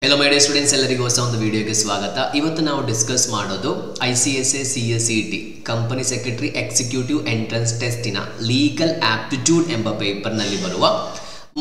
Hello my dear students, ಎಲ್ಲರಿಗೂ ಹೊಸ ಒಂದು ವಿಡಿಯೋಗೆ ಸ್ವಾಗತ. ಇವತ್ತು ನಾವು ಡಿಸ್ಕಸ್ ಮಾಡೋದು ICSA CSET company secretary executive entrance ಟೆಸ್ಟಿನ ಲೀಗಲ್ ಆಪ್ಟಿಟ್ಯೂಡ್ ಎಂಬ ಪೇಪರ್ ನಲ್ಲಿ ಬರುವ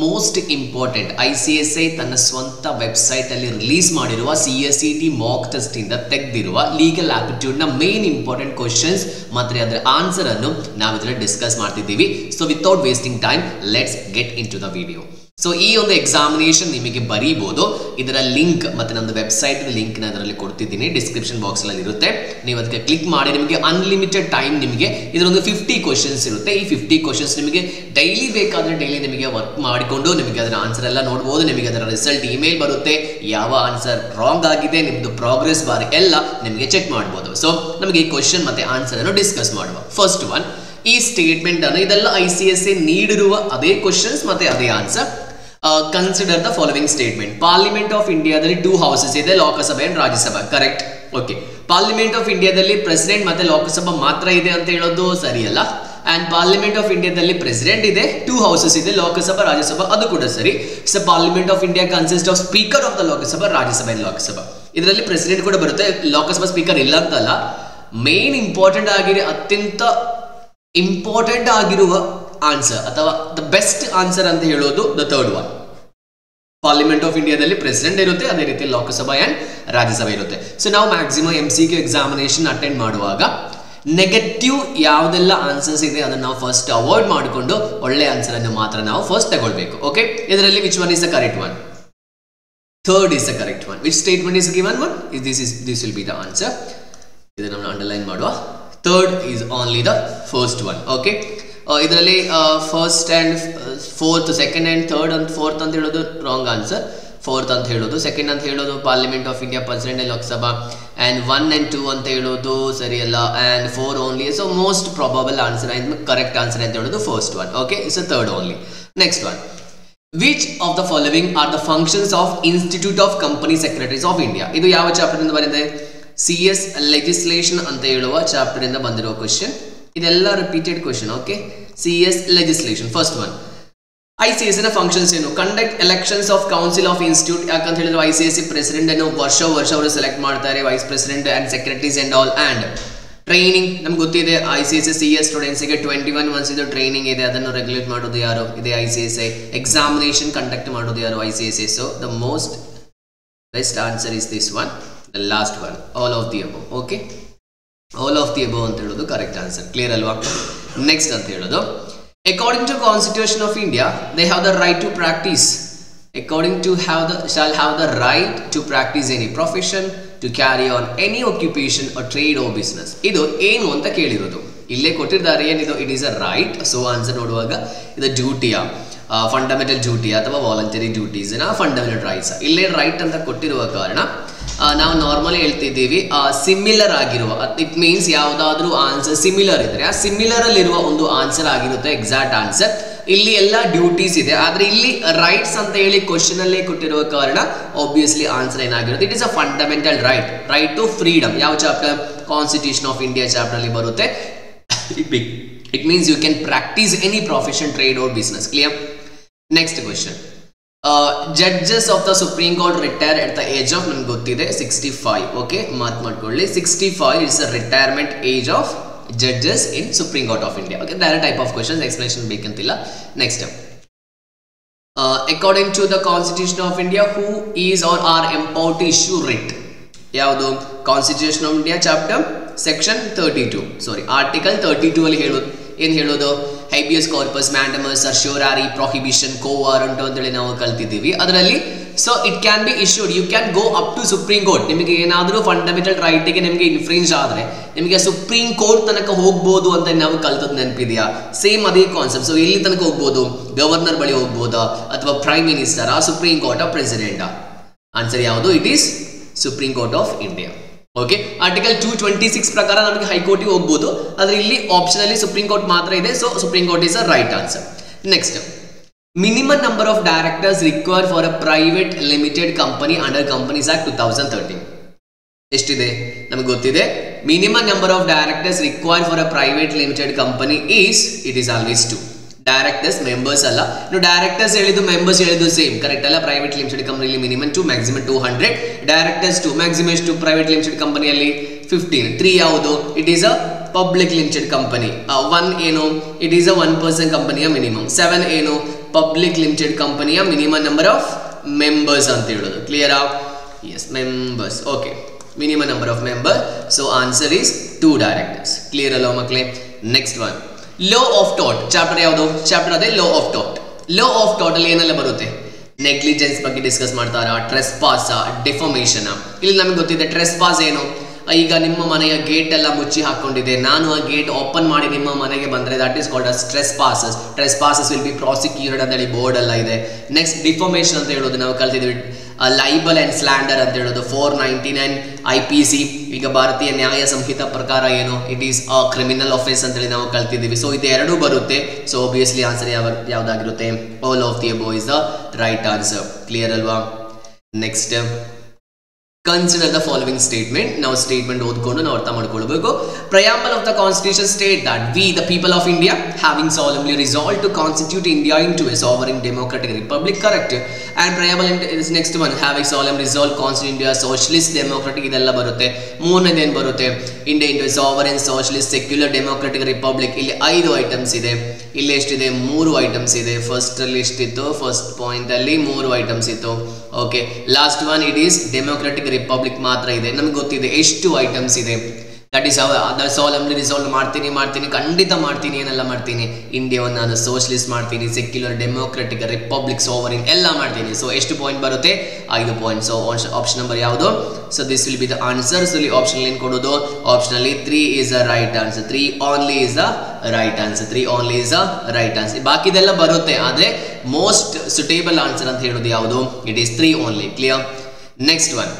ಮೋಸ್ಟ್ ಇಂಪಾರ್ಟೆಂಟ್ ICSA ತನ್ನ ಸ್ವಂತ ವೆಬ್ಸೈಟ್ ಅಲ್ಲಿ ರಿಲೀಸ್ ಮಾಡಿರುವ CSET ಮಾಕ್ ಟೆಸ್ಟ್ ಇಂದ ತೆಗೆದಿರುವ ಲೀಗಲ್ ಆಪ್ಟಿಟ್ಯೂಡ್ ನ ಮೇನ್ ಇಂಪಾರ್ಟೆಂಟ್ ಕ್ವೆಶ್ಚನ್ಸ್ ಮತ್ತೆ ಅದರ ಆನ್ಸರ್ ಅನ್ನು ನಾವು ಇದರಲ್ಲಿ ಡಿಸ್ಕಸ್ ಮಾಡ್ತಿದ್ದೀವಿ. So without wasting time let's get into the video. So ಈ ಒಂದು ಎಕ್ಸಾಮಿನೇಷನ್ ನಿಮಗೆ ಬರೀಬಹುದು. ಇದರ ಲಿಂಕ್ ಮತ್ತೆ ನನ್ನ ವೆಬ್ಸೈಟ್ ಲಿಂಕ್ ನ ಅದರಲ್ಲಿ ಕೊಡ್ತಿದ್ದೀನಿ, ಡಿಸ್ಕ್ರಿಪ್ಷನ್ ಬಾಕ್ಸ್ ಅಲ್ಲಿ ಇರುತ್ತೆ. ನೀವು ಅದಕ್ಕೆ ಕ್ಲಿಕ್ ಮಾಡಿ ನಿಮಗೆ ಅನ್ಲಿಮಿಟೆಡ್ ಟೈಮ್ ನಿಮಗೆ ಇದರೊಂದು 50 ಕ್ವೆಶ್ಚನ್ಸ್ ಇರುತ್ತೆ. ಈ 50 ಕ್ವೆಶ್ಚನ್ಸ್ ನಿಮಗೆ ಡೈಲಿ ಬೇಕಾದ್ರೆ ಡೈಲಿ ನಿಮಗೆ ವರ್ಕ್ ಮಾಡಿಕೊಂಡು ನಿಮಗೆ ಅದರ ಆನ್ಸರ್ ಎಲ್ಲ ನೋಡಬಹುದು. ನಿಮಗೆ ಅದರ ರಿಸಲ್ಟ್ ಇಮೇಲ್ ಬರುತ್ತೆ. ಯಾವ ಆನ್ಸರ್ ರಾಂಗ್ ಆಗಿದೆ, ನಿಮ್ಮದು ಪ್ರೋಗ್ರೆಸ್ ಬಾರ್ ಎಲ್ಲ ನಿಮಗೆ ಚೆಕ್ ಮಾಡಬಹುದು. ಸೊ ನಮಗೆ ಈ ಕ್ವೆಶ್ಚನ್ ಮತ್ತೆ ಆನ್ಸರ್ ಅನ್ನು ಡಿಸ್ಕಸ್ ಮಾಡುವ. ಫಸ್ಟ್ ಒನ್, ಈ ಸ್ಟೇಟ್ಮೆಂಟ್ ಅನ್ನು ಇದೆಲ್ಲ ICSA ನೀಡಿರುವ ಅದೇ ಕ್ವೆಶ್ಚನ್ಸ್ ಮತ್ತೆ ಅದೇ answer. Consider the following statement. Parliament of ಇಂಡಿಯಾದಲ್ಲಿ 2 ಹೌಸಸ್ ಇದೆ, Lok Sabha and Rajya Sabha. Correct. Okay, parliament of ಇಂಡಿಯಾದಲ್ಲಿ ಪ್ರೆಸಿಡೆಂಟ್ ಮತ್ತೆ ಲೋಕಸಭಾ ಮಾತ್ರ ಇದೆ ಅಂತ ಹೇಳೋದು ಸರಿಯಲ್ಲ. ಅಂಡ್ ಪಾರ್ಲಿಮೆಂಟ್ ಆಫ್ ಇಂಡಿಯಾದಲ್ಲಿ ಪ್ರೆಸಿಡೆಂಟ್ ಇದೆ, 2 ಹೌಸಸ್ ಇದೆ, ಲೋಕಸಭಾ ರಾಜ್ಯಸಭಾ, ಅದು ಕೂಡ ಸರಿ. So parliament of India consist of speaker of the Lok Sabha, Rajya Sabha and Lok Sabha. ಇದರಲ್ಲಿ ಪ್ರೆಸಿಡೆಂಟ್ ಕೂಡ ಬರುತ್ತೆ, ಲೋಕಸಭಾ ಸ್ಪೀಕರ್ ಇಲ್ಲ ಅಂತಲ್ಲ. ಮೇನ್ ಇಂಪಾರ್ಟೆಂಟ್ ಆಗಿದೆ, ಅತ್ಯಂತ ಇಂಪಾರ್ಟೆಂಟ್ ಆಗಿರುವ ಆನ್ಸರ್ ಅಥವಾ ದ ಬೆಸ್ಟ್ ಆನ್ಸರ್ ಅಂತ ಹೇಳೋದು the third one. Parliament of ಇಂಡಿಯಾದಲ್ಲಿ ಪ್ರೆಸಿಡೆಂಟ್ ಇರುತ್ತೆ, ಅದೇ ರೀತಿ ಲೋಕಸಭಾ ಅಂಡ್ ರಾಜ್ಯಸಭೆ ಇರುತ್ತೆ. ಸೊ ನಾವು ಮ್ಯಾಕ್ಸಿಮಮ್ MCQ ಎಕ್ಸಾಮಿನೇಷನ್ ಅಟೆಂಡ್ ಮಾಡುವಾಗ ನೆಗೆಟಿವ್ ಯಾವುದೆಲ್ಲ ಆನ್ಸರ್ಸ್ ಇದೆ ಅದನ್ನು ನಾವು ಫಸ್ಟ್ ಅವಾಯ್ಡ್ ಮಾಡಿಕೊಂಡು ಒಳ್ಳೆ ಆನ್ಸರ್ ಅನ್ನು ಮಾತ್ರ ನಾವು ಫಸ್ಟ್ ತಗೊಳ್ಬೇಕು. ಓಕೆ, ಇದರಲ್ಲಿ which one is the correct one? Third is the correct one. Which statement is given one? This will be the answer. ಇದನ್ನು ಅಂಡರ್ಲೈನ್ ಮಾಡುವ. Third is only the first one. Okay, ಇದರಲ್ಲಿ first and fourth, second and third ಅಂತ fourth ಅಂತ ಹೇಳೋದು wrong answer. Fourth ಅಂತ ಹೇಳೋದು, second ಅಂತ ಹೇಳೋದು parliament of India, president and Lok Sabha, and 1 and 2 ಅಂತ ಹೇಳೋದು ಸರಿಯಲ್ಲ, and 4 only. So most probable answer and correct answer ಅಂತ ಹೇಳೋದು first one. Okay, it's third only. Next one, which of the following are the functions of institute of company secretaries of India? ಇದು ಯಾವ chapter ಇಂದ ಬಂದಿದೆ? CS legislation ಅಂತ ಹೇಳುವ chapter ಇಂದ ಬಂದಿರುವ ಕ್ವೆಶ್ಚನ್. ಇದೆಲ್ಲ repeated question. Okay, CS legislation first one. ICSA ನ ಫಂಕ್ಷನ್ಸ್ ಏನು? Conduct elections of council of institute. ಯಾಕಂತ ಹೇಳಿದ್ರೆ ICSA ಪ್ರೆಸಿಡೆಂಟ್ ಅನ್ನು ವರ್ಷ ಅವರು ಸೆಲೆಕ್ಟ್ ಮಾಡ್ತಾರೆ, vice president and secretaries and all. And training ನಮ್ಗೆ ಗೊತ್ತಿದೆ, ICSA CS ಸ್ಟೂಡೆಂಟ್ಸ್ಗೆ 21 ಮಂತ್ಸ್ ಇದು ಟ್ರೈನಿಂಗ್ ಇದೆ, ಅದನ್ನು ರೆಗ್ಯುಲೇಟ್ ಮಾಡೋದು ಯಾರು? ಇದೆ ICSA. ಎಕ್ಸಾಮಿನೇಷನ್ ಕಂಡಕ್ಟ್ ಮಾಡೋದು ಯಾರು? ICSA. So the most best answer is this one, the last one, all of the above. Okay, all of the above ಅಂತ ಹೇಳೋದು ಕರೆಕ್ಟ್ ಆನ್ಸರ್. ಕ್ಲಿಯರ್ ಅಲ್ವಾ? ನೆಕ್ಸ್ಟ್ ಅಂತ ಹೇಳೋದು, according to constitution of India they have the right to practise. According to shall have the right to practice any profession, to carry on any occupation or trade or business. ಇದು ಏನು ಅಂತ ಕೇಳಿರೋದು ಇಲ್ಲೇ ಕೊಟ್ಟಿದ್ದಾರೆ. ಏನಿದು? It is a right. So answer ನೋಡುವಾಗ ಇದು ಡ್ಯೂಟಿಯಾ, fundamental duty ಅಥವಾ voluntary duties ನ ಫಂಡಮೆಂಟಲ್ ರೈಟ್ಸ್. ಇಲ್ಲೇ ರೈಟ್ ಅಂತ ಕೊಟ್ಟಿರುವ ಕಾರಣ ನಾವು ನಾರ್ಮಲಿ ಹೇಳ್ತಿದ್ದೀವಿ ಸಿಮಿಲರ್ ಆಗಿರುವ. ಇಟ್ ಮೀನ್ಸ್ ಯಾವುದಾದ್ರೂ ಆನ್ಸರ್ ಸಿಮಿಲರ್ ಇದ್ರೆ ಆ ಸಿಮಿಲರ್ ಅಲ್ಲಿರುವ ಒಂದು ಆನ್ಸರ್ ಆಗಿರುತ್ತೆ ಎಕ್ಸಾಕ್ಟ್ ಆನ್ಸರ್. ಇಲ್ಲಿ ಎಲ್ಲ ಡ್ಯೂಟೀಸ್ ಇದೆ, ಆದ್ರೆ ಇಲ್ಲಿ ರೈಟ್ಸ್ ಅಂತ ಹೇಳಿ ಕ್ವಶನ್ ಅಲ್ಲೇ ಕೊಟ್ಟಿರುವ ಕಾರಣ ಆಬ್ವಿಯಸ್ಲಿ ಆನ್ಸರ್ ಏನಾಗಿರುತ್ತೆ? It is a fundamental right, right to freedom. ಯಾವ chapter? Constitution of India chapter ಅಲ್ಲಿ ಬರುತ್ತೆ. It means you can practise any profession, trade or business. Clear? Next question, judges of the supreme court retire at the age of, ನಮ್ಗೆ ಗೊತ್ತಿದೆ 65. Okay, ಮಾತ್ ಮಾಡ್ಕೊಳ್ಳಿ. 65 is a retirement age of judges in supreme court of India. Okay, ಬೇರೆ type of questions, explanation ಬೇಕಂತಿಲ್ಲ. Next, according to the constitution of India who is are are empowered to issue writ? ಯಾವುದು? Constitution of India chapter section 32, sorry article 32 ಅಲ್ಲಿ ಹೇಳೋದು ಏನು ಹೇಳೋದು? Habeas corpus, mandamus, certiorari, prohibition, quo warranto ಅಂತೇಳಿ ನಾವು ಕಲ್ತಿದ್ದೀವಿ ಅದರಲ್ಲಿ. So it can be issued, you can go up to supreme court. ನಿಮಗೆ ಏನಾದರೂ ಫಂಡಮೆಂಟಲ್ ರೈಟಿಗೆ ನಿಮಗೆ ಇನ್ಫ್ರಿಂಜ್ ಆದರೆ ನಿಮಗೆ ಸುಪ್ರೀಂ ಕೋರ್ಟ್ ತನಕ ಹೋಗ್ಬೋದು ಅಂತ ನಾವು ಕಲ್ತದ್ದು ನೆನಪಿದೆಯಾ? ಸೇಮ್ ಅದೇ ಕಾನ್ಸೆಪ್ಟ್. ಸೊ ಎಲ್ಲಿ ತನಕ ಹೋಗ್ಬೋದು? ಗವರ್ನರ್ ಬಳಿ ಹೋಗ್ಬೋದಾ ಅಥವಾ ಪ್ರೈಮ್ ಮಿನಿಸ್ಟರ್, ಆ ಸುಪ್ರೀಂ ಕೋರ್ಟ್ ಪ್ರೆಸಿಡೆಂಟ್? ಆನ್ಸರ್ ಯಾವುದು? It is supreme court of India. Okay, article 226 ಪ್ರಕಾರ ನಮಗೆ ಹೈಕೋರ್ಟಿಗೆ ಹೋಗ್ಬೋದು, ಆದ್ರೆ ಇಲ್ಲಿ ಆಪ್ಷನ್ ಅಲ್ಲಿ ಸುಪ್ರೀಂ ಕೋರ್ಟ್ ಮಾತ್ರ ಇದೆ. So supreme court is a right answer. Next, minimum number of directors required for a private limited company under companies act 2013 ಎಷ್ಟಿದೆ? ನಮಗೆ ಗೊತ್ತಿದೆ. Minimum number of directors required for a private limited company is, it is always 2. Directors members ಅಲ್ಲ. ಇನ್ನು directors ಹೇಳಿದ್ದು members ಹೇಳಿದ್ದು same correct ಅಲ್ಲ. Private limited ಕಂಪನಿಯಲ್ಲಿ minimum 2 maximum 200, directors 2 maximum ಎಷ್ಟು ಪ್ರೈವೇಟ್ ಲಿಮಿಟೆಡ್ ಕಂಪನಿಯಲ್ಲಿ 15. 3 ಯಾವುದು it is a public limited company. 1 ಏನು ಇಟ್ ಈಸ್ ಅ 1 ಪರ್ಸನ್ ಕಂಪನಿಯ ಮಿನಿಮಮ್. 7 ಏನು ಪಬ್ಲಿಕ್ ಲಿಮಿಟೆಡ್ ಕಂಪನಿಯ ಮಿನಿಮಮ್ ನಂಬರ್ ಆಫ್ ಮೆಂಬರ್ಸ್ ಅಂತ ಹೇಳೋದು. ಕ್ಲಿಯರಾ? Yes, members. Okay, minimum number of members. So answer is 2 directors. Clear allo makle? Next one, law of tort. Chapter yavadu? Chapter ade law of tort. Law of tort alli ಏನಲ್ಲ ಬರುತ್ತೆ? Negligence ಬಗ್ಗೆ discuss ಮಾಡ್ತಾರಾ, trespass, defamation. ಇಲ್ಲಿ ನಮಗೆ ಗೊತ್ತಿದೆ trespass ಏನು. ಈಗ ನಿಮ್ಮ ಮನೆಯ ಗೇಟ್ ಎಲ್ಲ ಮುಚ್ಚಿ ಹಾಕೊಂಡಿದೆ, ನಾನು ಆ ಗೇಟ್ ಓಪನ್ ಮಾಡಿ ನಿಮ್ಮ ಮನೆಗೆ ಬಂದರೆ that is called as trespasses. Trespasses will be prosecuted ಅಂತ ಹೇಳಿ ಬೋರ್ಡ್ ಎಲ್ಲ ಇದೆ. ನೆಕ್ಸ್ಟ್ ಡಿಫಾಮೇಷನ್ ಅಂತ ಹೇಳೋದು ನಾವು ಕಲ್ತಿದ್ವಿ. ಲೈಬಲ್ ಅಂಡ್ ಸ್ಲ್ಯಾಂಡರ್ ಅಂತ ಹೇಳೋದು 499 IPC. ಈಗ ಭಾರತೀಯ ನ್ಯಾಯ ಸಂಹಿತ ಪ್ರಕಾರ ಏನು it is a criminal offence ಅಂತೇಳಿ ನಾವು ಕಲ್ತಿದ್ದೀವಿ. ಸೊ ಇದು ಎರಡು ಬರುತ್ತೆ. ಸೊ ಒಬ್ವಿಯಸ್ಲಿ ಆನ್ಸರ್ ಯಾವ್ದಾಗಿರುತ್ತೆ? All of the above is the right answer. Clear ಅಲ್ವಾ? Next, consider the following statement. ನಾವು ಸ್ಟೇಟ್ಮೆಂಟ್ ಓದ್ಕೊಂಡು ನಾವು ಅರ್ಥ ಮಾಡ್ಕೊಳ್ಬೇಕು. Preamble of the Constitution state that we the people of India having solemnly resolved to constitute India into a sovereign democratic republic. Correct. And preamble is next one, having solemnly resolved constitute India socialist democratic. ಇದೆಲ್ಲ ಬರುತ್ತೆ. ಮೂರನೇದು ಏನು ಬರುತ್ತೆ? India into a sovereign socialist secular democratic republic. ಇಲ್ಲಿ 5 items ಇದೆ. ಇಲ್ಲಿ ಎಷ್ಟಿದೆ? 3 items ಇದೆ. ಫಸ್ಟ್ ಅಲ್ಲಿ ಎಷ್ಟಿತ್ತು? ಫಸ್ಟ್ ಪಾಯಿಂಟ್ ಅಲ್ಲಿ 3 ಐಟಮ್ಸ್ ಇತ್ತು. Okay, last one it is democratic republic ಮಾತ್ರ ಇದೆ. ನಮ್ಗೆ ಗೊತ್ತಿದೆ ಎಷ್ಟು ಐಟಮ್ಸ್ ಇದೆ. ದಟ್ ಈಸ್ ಸಾಲಮ್ಲಿ ರಿಸಾಲ್ವ್ ಮಾಡ್ತೀನಿ ಖಂಡಿತ ಮಾಡ್ತೀನಿ. ಏನೆಲ್ಲ ಮಾಡ್ತೀನಿ? ಇಂಡಿಯಾವನ್ನು ನಾನು ಸೋಷಲಿಸ್ಟ್ ಮಾಡ್ತೀನಿ, ಸೆಕ್ಯುಲರ್ ಡೆಮೋಕ್ರೆಟಿಕ್ ರಿಪಬ್ಲಿಕ್ ಸೋವರಿನ್ ಎಲ್ಲ ಮಾಡ್ತೀನಿ. ಸೊ ಎಷ್ಟು ಪಾಯಿಂಟ್ ಬರುತ್ತೆ? 5 ಪಾಯಿಂಟ್. ಸೊ ಆಪ್ಷನ್ ನಂಬರ್ ಯಾವುದು? So this will be the answer. So ಇಲ್ಲಿ ಆಪ್ಷನ್ ಏನು ಕೊಡೋದು? ಆಪ್ಷನಲ್ಲಿ 3 is a right answer. 3 only is a right answer. 3 only is a right answer. ಬಾಕಿದೆಲ್ಲ ಬರುತ್ತೆ, ಆದರೆ ಮೋಸ್ಟ್ ಸುಟೇಬಲ್ ಆನ್ಸರ್ ಅಂತ ಹೇಳೋದು ಯಾವುದು? It is 3 only. Clear? Next one,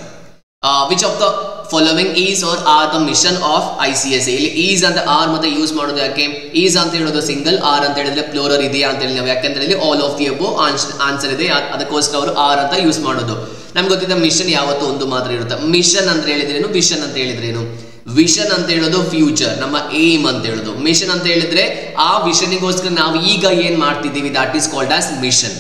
which of the following is are are the mission of ICSA. ಇಲ್ಲಿ is ಅಂತ are ಮತ್ತೆ use ಮಾಡೋದು ಯಾಕೆ? ಈಸ್ ಅಂತ ಹೇಳೋದು ಸಿಂಗಲ್, ಆರ್ ಅಂತ ಹೇಳಿದ್ರೆ ಪ್ಲೂರಲ್ ಇದೆಯಾ ಅಂತ ಹೇಳಿ ನಾವು ಯಾಕಂದ್ರೆ ಇಲ್ಲಿ all of the above answer ಇದೆ, ಅದಕ್ಕೋಸ್ಕರ ಅವರು ಆರ್ ಅಂತ ಯೂಸ್ ಮಾಡೋದು. ನಮ್ಗೆ ಗೊತ್ತಿದ್ದ ಮಿಷನ್ ಯಾವತ್ತೂ ಒಂದು ಮಾತ್ರ ಇರುತ್ತೆ. ಮಿಷನ್ ಅಂತ ಹೇಳಿದ್ರೇನು, ವಿಷನ್ ಅಂತ ಹೇಳಿದ್ರೇನು? ವಿಷನ್ ಅಂತ ಹೇಳೋದು ಫ್ಯೂಚರ್, ನಮ್ಮ ಏಮ್ ಅಂತ ಹೇಳೋದು. ಮಿಷನ್ ಅಂತ ಹೇಳಿದ್ರೆ ಆ ವಿಷನ್ಗೋಸ್ಕರ ನಾವು ಈಗ ಏನ್ ಮಾಡ್ತಿದ್ದೀವಿ, that is called as mission.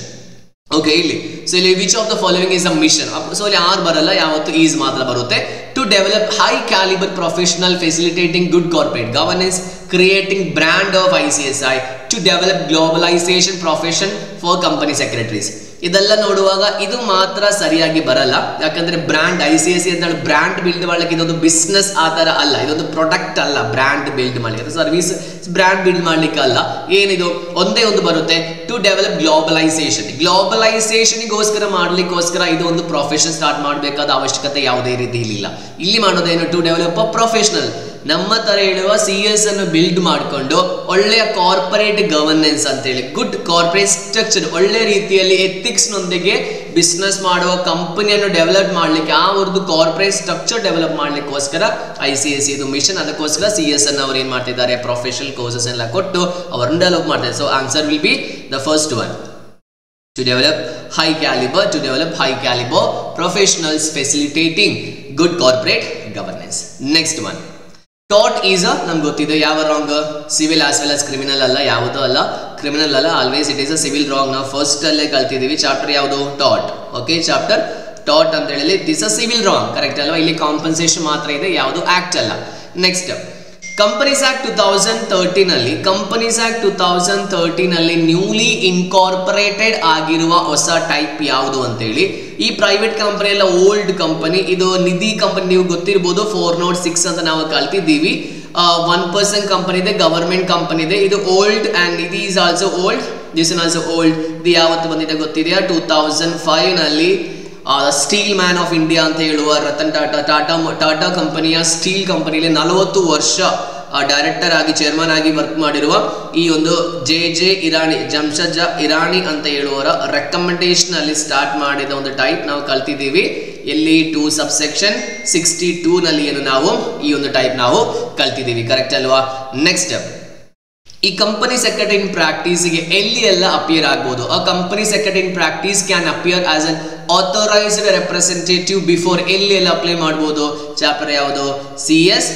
Okay, ಇಲ್ಲಿ ಸೊ ಇಲ್ಲಿ which of the following is a mission. So ಇಲ್ಲಿ ಆರ್ ಬರಲ್ಲ, ಯಾವತ್ತು ಈಸ್ ಮಾತ್ರ ಬರುತ್ತೆ. To develop high calibre professional facilitating good corporate governance, creating brand of ICSI, to develop globalisation profession for company secretaries. ಇದೆಲ್ಲ ನೋಡುವಾಗ ಇದು ಮಾತ್ರ ಸರಿಯಾಗಿ ಬರಲ್ಲ. ಯಾಕಂದ್ರೆ ಬ್ರ್ಯಾಂಡ್ ICSA ಅಂತ ಬ್ರ್ಯಾಂಡ್ ಬಿಲ್ಡ್ ಮಾಡ್ಲಿಕ್ಕೆ ಇದೊಂದು ಬಿಸ್ನೆಸ್ ಆ ತರ ಅಲ್ಲ, ಇದೊಂದು ಪ್ರಾಡಕ್ಟ್ ಅಲ್ಲ. ಬ್ರ್ಯಾಂಡ್ ಬಿಲ್ಡ್ ಮಾಡ್ಲಿಕ್ಕೆ, ಸರ್ವಿಸ್ ಬ್ರ್ಯಾಂಡ್ ಬಿಲ್ಡ್ ಮಾಡ್ಲಿಕ್ಕೆ ಅಲ್ಲ. ಏನಿದು ಒಂದೇ ಒಂದು ಬರುತ್ತೆ, ಟು ಡೆವಲಪ್ ಗ್ಲೋಬಲೈಸೇಷನ್. ಗ್ಲೋಬಲೈಸೇಷನ್ಗೋಸ್ಕರ ಮಾಡ್ಲಿಕ್ಕೋಸ್ಕರ ಇದು ಒಂದು ಪ್ರೊಫೆಷನ್ ಸ್ಟಾರ್ಟ್ ಮಾಡಬೇಕಾದ ಅವಶ್ಯಕತೆ ಯಾವುದೇ ರೀತಿ ಇಲ್ಲ. ಇಲ್ಲಿ ಮಾಡೋದೇನು? To develop a professional. ನಮ್ಮ ತರ ಹೇಳುವ CS ಅನ್ನು ಬಿಲ್ಡ್ ಮಾಡಿಕೊಂಡು ಒಳ್ಳೆಯ ಕಾರ್ಪೊರೇಟ್ ಗವರ್ನೆನ್ಸ್ ಅಂತ ಹೇಳಿ, ಗುಡ್ ಕಾರ್ಪೊರೇಟ್ ಸ್ಟ್ರಕ್ಚರ್, ಒಳ್ಳೆ ರೀತಿಯಲ್ಲಿ ಎಥಿಕ್ಸ್ ನೊಂದಿಗೆ ಬಿಸ್ನೆಸ್ ಮಾಡುವ ಕಂಪನಿಯನ್ನು ಡೆವಲಪ್ ಮಾಡ್ಲಿಕ್ಕೆ, ಆ ಒಂದು ಕಾರ್ಪೊರೇಟ್ ಸ್ಟ್ರಕ್ಚರ್ ಡೆವಲಪ್ ಮಾಡ್ಲಿಕ್ಕೋಸ್ಕರ ICSA ಇದು ಮಿಷನ್. ಅದಕ್ಕೋಸ್ಕರ CS ಅನ್ನು ಅವರು ಏನ್ ಮಾಡ್ತಿದ್ದಾರೆ? ಪ್ರೊಫೆಷನಲ್ ಕೋರ್ಸಸ್ ಎಲ್ಲ ಕೊಟ್ಟು ಅವರನ್ನು ಡೆವಲಪ್ ಮಾಡ್ತಾರೆ. So answer will be the first one, to develop high caliber professionals facilitating good corporate governance. Next one, tort is a ನಮ್ಗೆ ಗೊತ್ತಿದೆ ಯಾವ wrong? Civil as well as criminal ಅಲ್ಲ, ಯಾವುದೂ ಅಲ್ಲ, ಕ್ರಿಮಿನಲ್ ಅಲ್ಲ, always it is a civil wrong. ನಾವು first ಅಲ್ಲೇ ಕಲ್ತಿದ್ದೀವಿ. ಚಾಪ್ಟರ್ ಯಾವುದು? ಟಾಟ್. ಓಕೆ, ಚಾಪ್ಟರ್ ಟಾಟ್ ಅಂತ ಹೇಳಿ this a civil wrong. Correct ಅಲ್ವಾ? ಇಲ್ಲಿ ಕಾಂಪನ್ಸೇಷನ್ ಮಾತ್ರ ಇದೆ, ಯಾವುದು ಆಕ್ಟ್ ಅಲ್ಲ. ನೆಕ್ಸ್ಟ್, ಕಂಪನೀಸ್ ಆಕ್ಟ್ 2013 ಅಲ್ಲಿ, ಕಂಪನೀಸ್ ಆಕ್ಟ್ 2013 ಅಲ್ಲಿ ನ್ಯೂಲಿ ಇನ್ಕಾರ್ಪೊರೇಟೆಡ್ ಆಗಿರುವ ಹೊಸ ಟೈಪ್ ಯಾವುದು ಅಂತ ಹೇಳಿ. ಈ ಪ್ರೈವೇಟ್ ಕಂಪನಿ ಎಲ್ಲ ಓಲ್ಡ್ ಕಂಪನಿ, ಇದು ನಿಧಿ ಕಂಪನಿ, ನೀವು ಗೊತ್ತಿರಬಹುದು 406 ಅಂತ ನಾವು ಕಲ್ತಿದ್ದೀವಿ. 1% ಕಂಪನಿ ಇದೆ, ಗವರ್ಮೆಂಟ್ ಕಂಪನಿ ಇದೆ. ಇದು old and Nidhi is also old, this is also old. ಇದು ಯಾವತ್ತು ಬಂದಿದೆ ಗೊತ್ತಿದೆಯಾ? 2005 ನಲ್ಲಿ ಸ್ಟೀಲ್ ಮ್ಯಾನ್ ಆಫ್ ಇಂಡಿಯಾ ಅಂತ ಹೇಳುವ ರತನ್ ಟಾಟಾ ಕಂಪನಿಯ ಸ್ಟೀಲ್ ಕಂಪನಿಯಲ್ಲಿ 40 ವರ್ಷ ಡೈರೆಕ್ಟರ್ ಆಗಿ, ಚೇರ್ಮನ್ ಆಗಿ ವರ್ಕ್ ಮಾಡಿರುವ ಈ ಒಂದು ಜಮ್ಶದ್ ಇರಾನಿ ಅಂತ ಹೇಳುವವರ ರೆಕಮೆಂಡೇಶನ್ ಅಲ್ಲಿ ಸ್ಟಾರ್ಟ್ ಮಾಡಿದ ಒಂದು ಟೈಪ್ ನಾವು ಕಲ್ತಿದ್ದೀವಿ. ಎಲ್ಲಿ? 2 ಸಬ್ಸೆಕ್ಷನ್ 62 ನಲ್ಲಿ ಏನು ನಾವು ಈ ಒಂದು ಟೈಪ್ ನಾವು ಕಲ್ತಿದ್ದೀವಿ. ಕರೆಕ್ಟ್ ಅಲ್ವಾ? ನೆಕ್ಸ್ಟ್, ಈ ಕಂಪನಿ ಸೆಕ್ರೆಟರಿ ಇನ್ ಪ್ರಾಕ್ಟೀಸ್ಗೆ ಎಲ್ಲಿ ಎಲ್ಲ ಅಪಿಯರ್ ಆಗ್ಬೋದು? ಅ company secretary in practice can appear as an authorised representative before. ಎಲ್ಲಿ ಎಲ್ಲ ಅಪ್ಲೈ ಮಾಡ್ಬೋದು? ಚಾಪ್ಟರ್ ಯಾವುದು? CS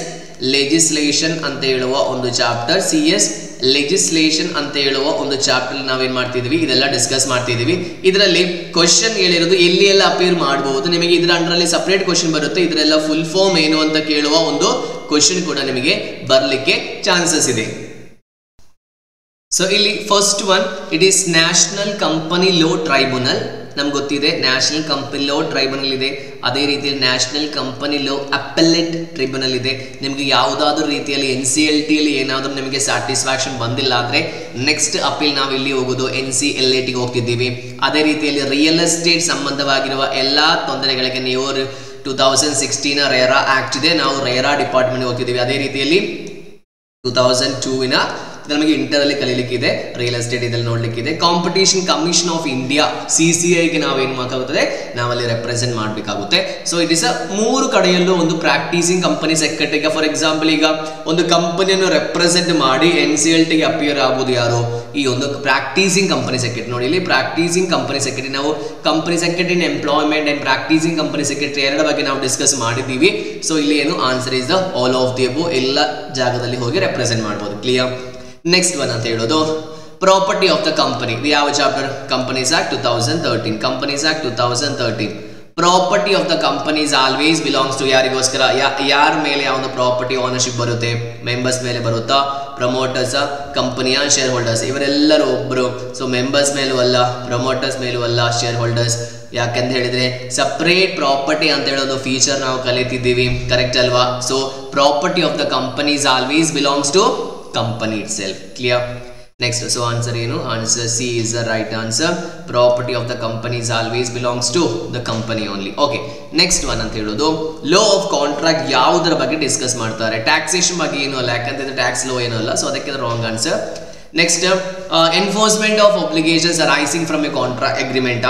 ಲೆಜಿಸ್ಲೇಷನ್ ಅಂತ ಹೇಳುವ ಒಂದು ಚಾಪ್ಟರ್, CS ಲೆಜಿಸ್ಲೇಷನ್ ಅಂತ ಹೇಳುವ ಒಂದು ಚಾಪ್ಟರ್ ನಾವೇನ್ ಮಾಡ್ತಿದ್ವಿ, ಇದೆಲ್ಲ ಡಿಸ್ಕಸ್ ಮಾಡ್ತಿದೀವಿ. ಇದರಲ್ಲಿ ಕ್ವಶನ್ ಹೇಳಿರೋದು ಎಲ್ಲಿ ಎಲ್ಲ ಅಪಿಯರ್ ಮಾಡಬಹುದು, ನಿಮಗೆ ಇದರ ಅಂಡರಲ್ಲಿ ಸಪರೇಟ್ ಕ್ವಶನ್ ಬರುತ್ತೆ. ಇದರೆಲ್ಲ ಫುಲ್ ಫಾರ್ಮ್ ಏನು ಅಂತ ಕೇಳುವ ಒಂದು ಕ್ವಶನ್ ಕೂಡ ನಿಮಗೆ ಬರಲಿಕ್ಕೆ ಚಾನ್ಸಸ್ ಇದೆ. ಸೊ ಇಲ್ಲಿ first one, it is national company low tribunal. ನಮ್ಗೆ ಗೊತ್ತಿದೆ ನ್ಯಾಷನಲ್ ಕಂಪನಿ ಲೋ ಟ್ರೈಬ್ಯುನಲ್ ಇದೆ, ಅದೇ ರೀತಿಯಲ್ಲಿ national company low appellate tribunal ಇದೆ. ನಿಮಗೆ ಯಾವುದಾದ್ರೂ ರೀತಿಯಲ್ಲಿ NCLTಯಲ್ಲಿ ಏನಾದರೂ ನಿಮಗೆ ಸ್ಯಾಟಿಸ್ಫ್ಯಾಕ್ಷನ್ ಬಂದಿಲ್ಲ ಅಂದರೆ ನೆಕ್ಸ್ಟ್ ಅಪೀಲ್ ನಾವು ಇಲ್ಲಿ ಹೋಗೋದು NCLATಗೆ ಹೋಗ್ತಿದ್ದೀವಿ. ಅದೇ ರೀತಿಯಲ್ಲಿ ರಿಯಲ್ ಎಸ್ಟೇಟ್ ಸಂಬಂಧವಾಗಿರುವ ಎಲ್ಲ ತೊಂದರೆಗಳಿಗೆ ನೀವು 2016 ರೇರಾ ಆಕ್ಟ್ ಇದೆ, ನಾವು ರೇರಾ ಡಿಪಾರ್ಟ್ಮೆಂಟ್ ಹೋಗ್ತಿದ್ದೀವಿ. ಅದೇ ರೀತಿಯಲ್ಲಿ 2002 ನಮಗೆ ಇಂಟರಲ್ಲಿ ಕಲೀಲಿಕ್ಕಿದೆ, ರಿಯಲ್ ಎಸ್ಟೇಟ್ ಇದರಲ್ಲಿ ನೋಡ್ಲಿಕ್ಕಿದೆ. ಕಾಂಪಿಟೇಷನ್ ಕಮಿಷನ್ ಆಫ್ ಇಂಡಿಯಾ CCIಗೆ ನಾವೇನು ಮಾಡಬೇಕಾಗುತ್ತದೆ, ನಾವಲ್ಲಿ ರೆಪ್ರೆಸೆಂಟ್ ಮಾಡಬೇಕಾಗುತ್ತೆ. ಸೊ ಇಟ್ ಇಸ್ 3 ಕಡೆಯಲ್ಲೂ ಒಂದು ಪ್ರಾಕ್ಟೀಸಿಂಗ್ ಕಂಪನಿ ಸೆಕ್ರೆಟರಿಗೆ, ಫಾರ್ ಎಕ್ಸಾಂಪಲ್ ಈಗ ಒಂದು ಕಂಪನಿಯನ್ನು ರೆಪ್ರೆಸೆಂಟ್ ಮಾಡಿ NCLTಗೆ ಅಪಿಯರ್ ಆಗೋದು ಯಾರು, ಈ ಒಂದು ಪ್ರಾಕ್ಟೀಸಿಂಗ್ ಕಂಪನಿ ಸೆಕ್ರೆಟರಿ. ನೋಡಿ ಇಲ್ಲಿ ಪ್ರಾಕ್ಟೀಸಿಂಗ್ ಕಂಪನಿ ಸೆಕ್ರೆಟರಿ, ನಾವು company secretary in employment and practising company secretary ಎರಡ ಬಗ್ಗೆ ನಾವು ಡಿಸ್ಕಸ್ ಮಾಡಿದ್ದೀವಿ. ಸೊ ಇಲ್ಲಿ ಏನು answer is the all of the ಅಬೋ, ಎಲ್ಲ ಜಾಗದಲ್ಲಿ ಹೋಗಿ ರೆಪ್ರೆಸೆಂಟ್ ಮಾಡ್ಬೋದು. ಕ್ಲಿಯರ್. ನೆಕ್ಸ್ಟ್ ಒನ್ ಅಂತ ಹೇಳೋದು ಪ್ರಾಪರ್ಟಿ ಆಫ್ ದ ಕಂಪನಿ. ಯಾವ chapter? Companies act 2013. Companies act 2013. Property of the companies always belongs to ಯಾರಿಗೋಸ್ಕರ, ಯಾರ ಮೇಲೆ ಯಾವೊಂದು ಪ್ರಾಪರ್ಟಿ ಓನರ್ಶಿಪ್ ಬರುತ್ತೆ, ಮೆಂಬರ್ಸ್ ಮೇಲೆ ಬರುತ್ತಾ, ಪ್ರಮೋಟರ್ಸ್, ಕಂಪನಿಯ ಶೇರ್ ಹೋಲ್ಡರ್ಸ್, ಇವರೆಲ್ಲರೂ ಒಬ್ಬರು. ಸೊ ಮೆಂಬರ್ಸ್ ಮೇಲೂ ಅಲ್ಲ, ಪ್ರಮೋಟರ್ಸ್ ಮೇಲೂ ಅಲ್ಲ, ಶೇರ್ ಹೋಲ್ಡರ್ಸ್. ಯಾಕಂತ ಹೇಳಿದ್ರೆ ಸಪರೇಟ್ ಪ್ರಾಪರ್ಟಿ ಅಂತ ಹೇಳೋದು ಫೀಚರ್ ನಾವು ಕಲಿತಿದ್ದೀವಿ, ಕರೆಕ್ಟ್ ಅಲ್ವಾ? So property of the companies always belongs to company itself. Clear. Next, so answer ಏನು? Answer C is the right answer. Property of the companies always belongs to the company only. Okay, next one ಅಂತ ಹೇಳೋದು law of contract. ಯಾವುದರ ಬಗ್ಗೆ discuss ಮಾಡ್ತಾರೆ? Taxation ಬಗ್ಗೆ ಏನೂ ಅಲ್ಲ, ಯಾಕಂದ್ರೆ ಟ್ಯಾಕ್ಸ್ ಲೋ ಏನೂ ಅಲ್ಲ. ಸೊ ಅದಕ್ಕೆ wrong answer. Next, enforcement of obligations arising from a contract agreement.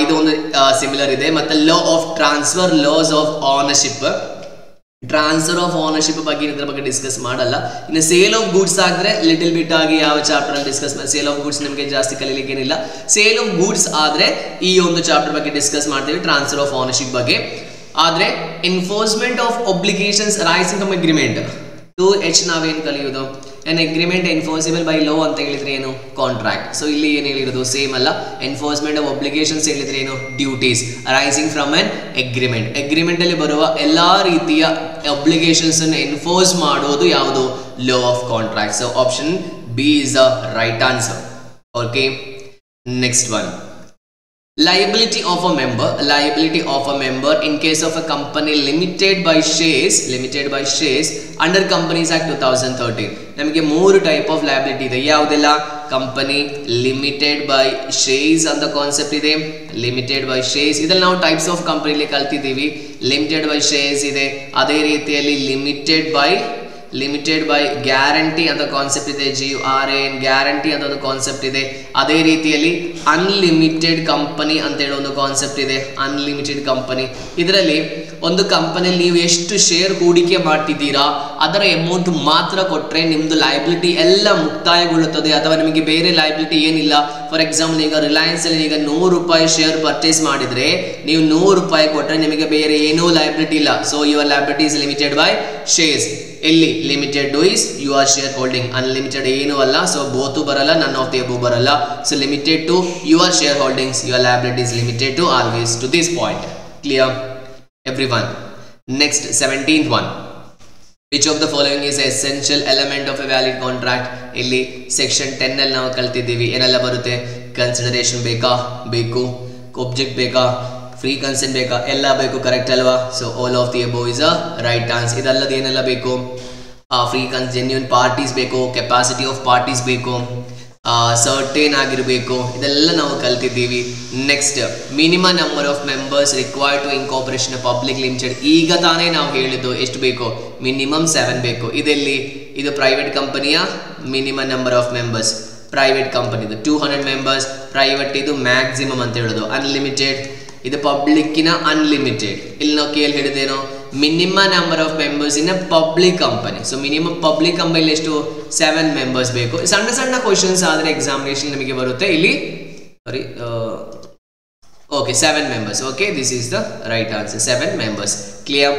ಇದು ಒಂದು ಸಿಮಿಲರ್ ಇದೆ. ಮತ್ತೆ law of transfer, laws of ownership. Transfer of ownership ಬಗ್ಗೆ ಇದ್ರ ಬಗ್ಗೆ ಡಿಸ್ಕಸ್ ಮಾಡಲ್ಲ. ಇನ್ನು ಸೇಲ್ ಆಫ್ ಗೂಡ್ಸ್ ಆದ್ರೆ ಲಿಟಲ್ ಬಿಟ್ ಆಗಿ ಯಾವ ಚಾಪ್ಟರ್ ಅಲ್ಲಿ ಡಿಸ್ಕಸ್ ಮಾಡಿ, ಸೇಲ್ ಆಫ್ ಗೂಡ್ಸ್ ನಿಮಗೆ ಜಾಸ್ತಿ ಕಲಿಲಿಕ್ಕೆ ಏನಿಲ್ಲ. ಸೇಲ್ ಆಫ್ ಗೂಡ್ಸ್ ಆದ್ರೆ ಈ ಒಂದು ಚಾಪ್ಟರ್ ಬಗ್ಗೆ ಡಿಸ್ಕಸ್ ಮಾಡ್ತೀವಿ, ಟ್ರಾನ್ಸ್ಫರ್ ಆಫ್ ಓನರ್ಶಿಪ್ ಬಗ್ಗೆ. ಆದ್ರೆ enforcement of obligations rising from agreement 2H ನಾವೇನು ಕಲಿಯೋದು, an agreement enforceable by law ಅಂತ ಹೇಳಿದ್ರೆ ಏನು? ಕಾಂಟ್ರಾಕ್ಟ್. ಸೊ ಇಲ್ಲಿ ಏನು ಹೇಳಿರೋದು ಸೇಮ್ ಅಲ್ಲ. ಎನ್ಫೋರ್ಸ್ಮೆಂಟ್ ಆಫ್ ಒಬ್ಲಿಗೇಷನ್ಸ್ ಹೇಳಿದ್ರೆ ಏನು? Duties arising from an agreement. Agreement ಅಲ್ಲಿ ಬರುವ ಎಲ್ಲಾ ರೀತಿಯ ಒಬ್ಲಿಗೇಷನ್ಸ್ ಅನ್ನು ಎನ್ಫೋರ್ಸ್ ಮಾಡೋದು ಯಾವುದು? Law of contract. So option B is the right answer. Okay, next one, liability of a member. Liability of a member in case of a company limited by shares under Companies Act 2013. ನಮಗೆ 3 type of liability ಇದೆ. ಯಾವುದೆಲ್ಲ? Company limited by shares ಅಂತ concept ಇದೆ. Limited by shares ಇದರಲ್ಲಿ ನಾವು types of ಕಂಪನಿಲಿ ಕಲ್ತಿದ್ದೀವಿ. Limited by shares ಇದೆ, ಅದೇ ರೀತಿಯಲ್ಲಿ ಲಿಮಿಟೆಡ್ ಬೈ ಗ್ಯಾರಂಟಿ ಅಂತ ಕಾನ್ಸೆಪ್ಟ್ ಇದೆ. GRAN ಗ್ಯಾರಂಟಿ ಅಂತ ಒಂದು ಕಾನ್ಸೆಪ್ಟ್ ಇದೆ. ಅದೇ ರೀತಿಯಲ್ಲಿ ಅನ್ಲಿಮಿಟೆಡ್ ಕಂಪನಿ ಅಂತ ಹೇಳೋ ಒಂದು ಕಾನ್ಸೆಪ್ಟ್ ಇದೆ. ಅನ್ಲಿಮಿಟೆಡ್ ಕಂಪನಿ ಇದರಲ್ಲಿ ಒಂದು ಕಂಪನಿಯಲ್ಲಿ ನೀವು ಎಷ್ಟು ಶೇರ್ ಹೂಡಿಕೆ ಮಾಡ್ತಿದ್ದೀರಾ ಅದರ ಅಮೌಂಟ್ ಮಾತ್ರ ಕೊಟ್ಟರೆ ನಿಮ್ಮದು ಲಯಬಿಲಿಟಿ ಎಲ್ಲ ಮುಕ್ತಾಯಗೊಳ್ಳುತ್ತದೆ, ಅಥವಾ ನಿಮಗೆ ಬೇರೆ ಲಯಬಿಲಿಟಿ ಏನಿಲ್ಲ. ಫಾರ್ ಎಕ್ಸಾಂಪಲ್, ಈಗ ರಿಲಯನ್ಸ್ ಅಲ್ಲಿ ಈಗ 100 ರೂಪಾಯಿ ಶೇರ್ ಪರ್ಚೇಸ್ ಮಾಡಿದ್ರೆ ನೀವು 100 ರೂಪಾಯಿ ಕೊಟ್ಟರೆ ನಿಮಗೆ ಬೇರೆ ಏನೂ ಲಯಬಿಲಿಟಿ ಇಲ್ಲ. So your liability is limited by shares. ಎಲ್ಲಿ limited is your share holding, unlimited ಏನೂ ಅಲ್ಲ. ಸೊ ಬೋತು ಬರಲ್ಲ, ನನ್ ಆಫ್ ದಿ ಅಬೋ ಬರಲ್ಲ. So limited to your shareholdings, your liability is limited to always to this point. Clear everyone? Next, 17th one, which of the following is an essential element of a valid contract? ಇಲ್ಲಿ section 10 ಅಲ್ಲಿ ನಾವು ಕಲ್ತಿದ್ದೀವಿ. ಏನೆಲ್ಲ ಬರುತ್ತೆ? Consideration ಬೇಕು, object ಬೇಕಾ, free consent ಬೇಕಾ, ಎಲ್ಲ ಬೇಕು, ಕರೆಕ್ಟ್ ಅಲ್ವಾ? So all of the above is a right answer. ಇದಲ್ಲದೆ ಏನೆಲ್ಲ ಬೇಕು? ಫ್ರೀ ಜೆನ್ಯೂನ್ ಪಾರ್ಟೀಸ್ ಬೇಕು, ಕೆಪಾಸಿಟಿ ಆಫ್ ಪಾರ್ಟೀಸ್ ಬೇಕು, ಸರ್ಟೇನ್ ಆಗಿರಬೇಕು, ಇದೆಲ್ಲ ನಾವು ಕಲ್ತಿದ್ದೀವಿ. Next, minimum number of members required to incorporation public limited. ಈಗ ತಾನೇ ನಾವು ಹೇಳಿದ್ದು ಎಷ್ಟು ಬೇಕು? ಮಿನಿಮಮ್ 7 ಬೇಕು. ಇದೆಲ್ಲಿ? ಇದು ಪ್ರೈವೇಟ್ ಕಂಪನಿಯ minimum number of members. Private ಕಂಪನಿದು 200 ಮೆಂಬರ್ಸ್, ಪ್ರೈವೇಟ್ ಇದು ಮ್ಯಾಕ್ಸಿಮಮ್ ಅಂತ ಹೇಳೋದು. ಅನ್ಲಿಮಿಟೆಡ್ ಇದು ಪಬ್ಲಿಕ್ಕಿನ ಅನ್ಲಿಮಿಟೆಡ್. ಇಲ್ಲಿ ನಾವು ಕೇಳಿ ಹೇಳಿದೇನೋ minimum number of members in public company. So minimum public company ಎಷ್ಟು? 7 ಮೆಂಬರ್ಸ್ ಬೇಕು. ಸಣ್ಣ ಸಣ್ಣ ಕ್ವಶನ್ಸ್ ಆದರೆ ಎಕ್ಸಾಮಿನೇಷನ್ ನಿಮಗೆ ಬರುತ್ತೆ. ಇಲ್ಲಿ sorry, okay 7 members. Okay, this is the right answer, 7 members. Clear?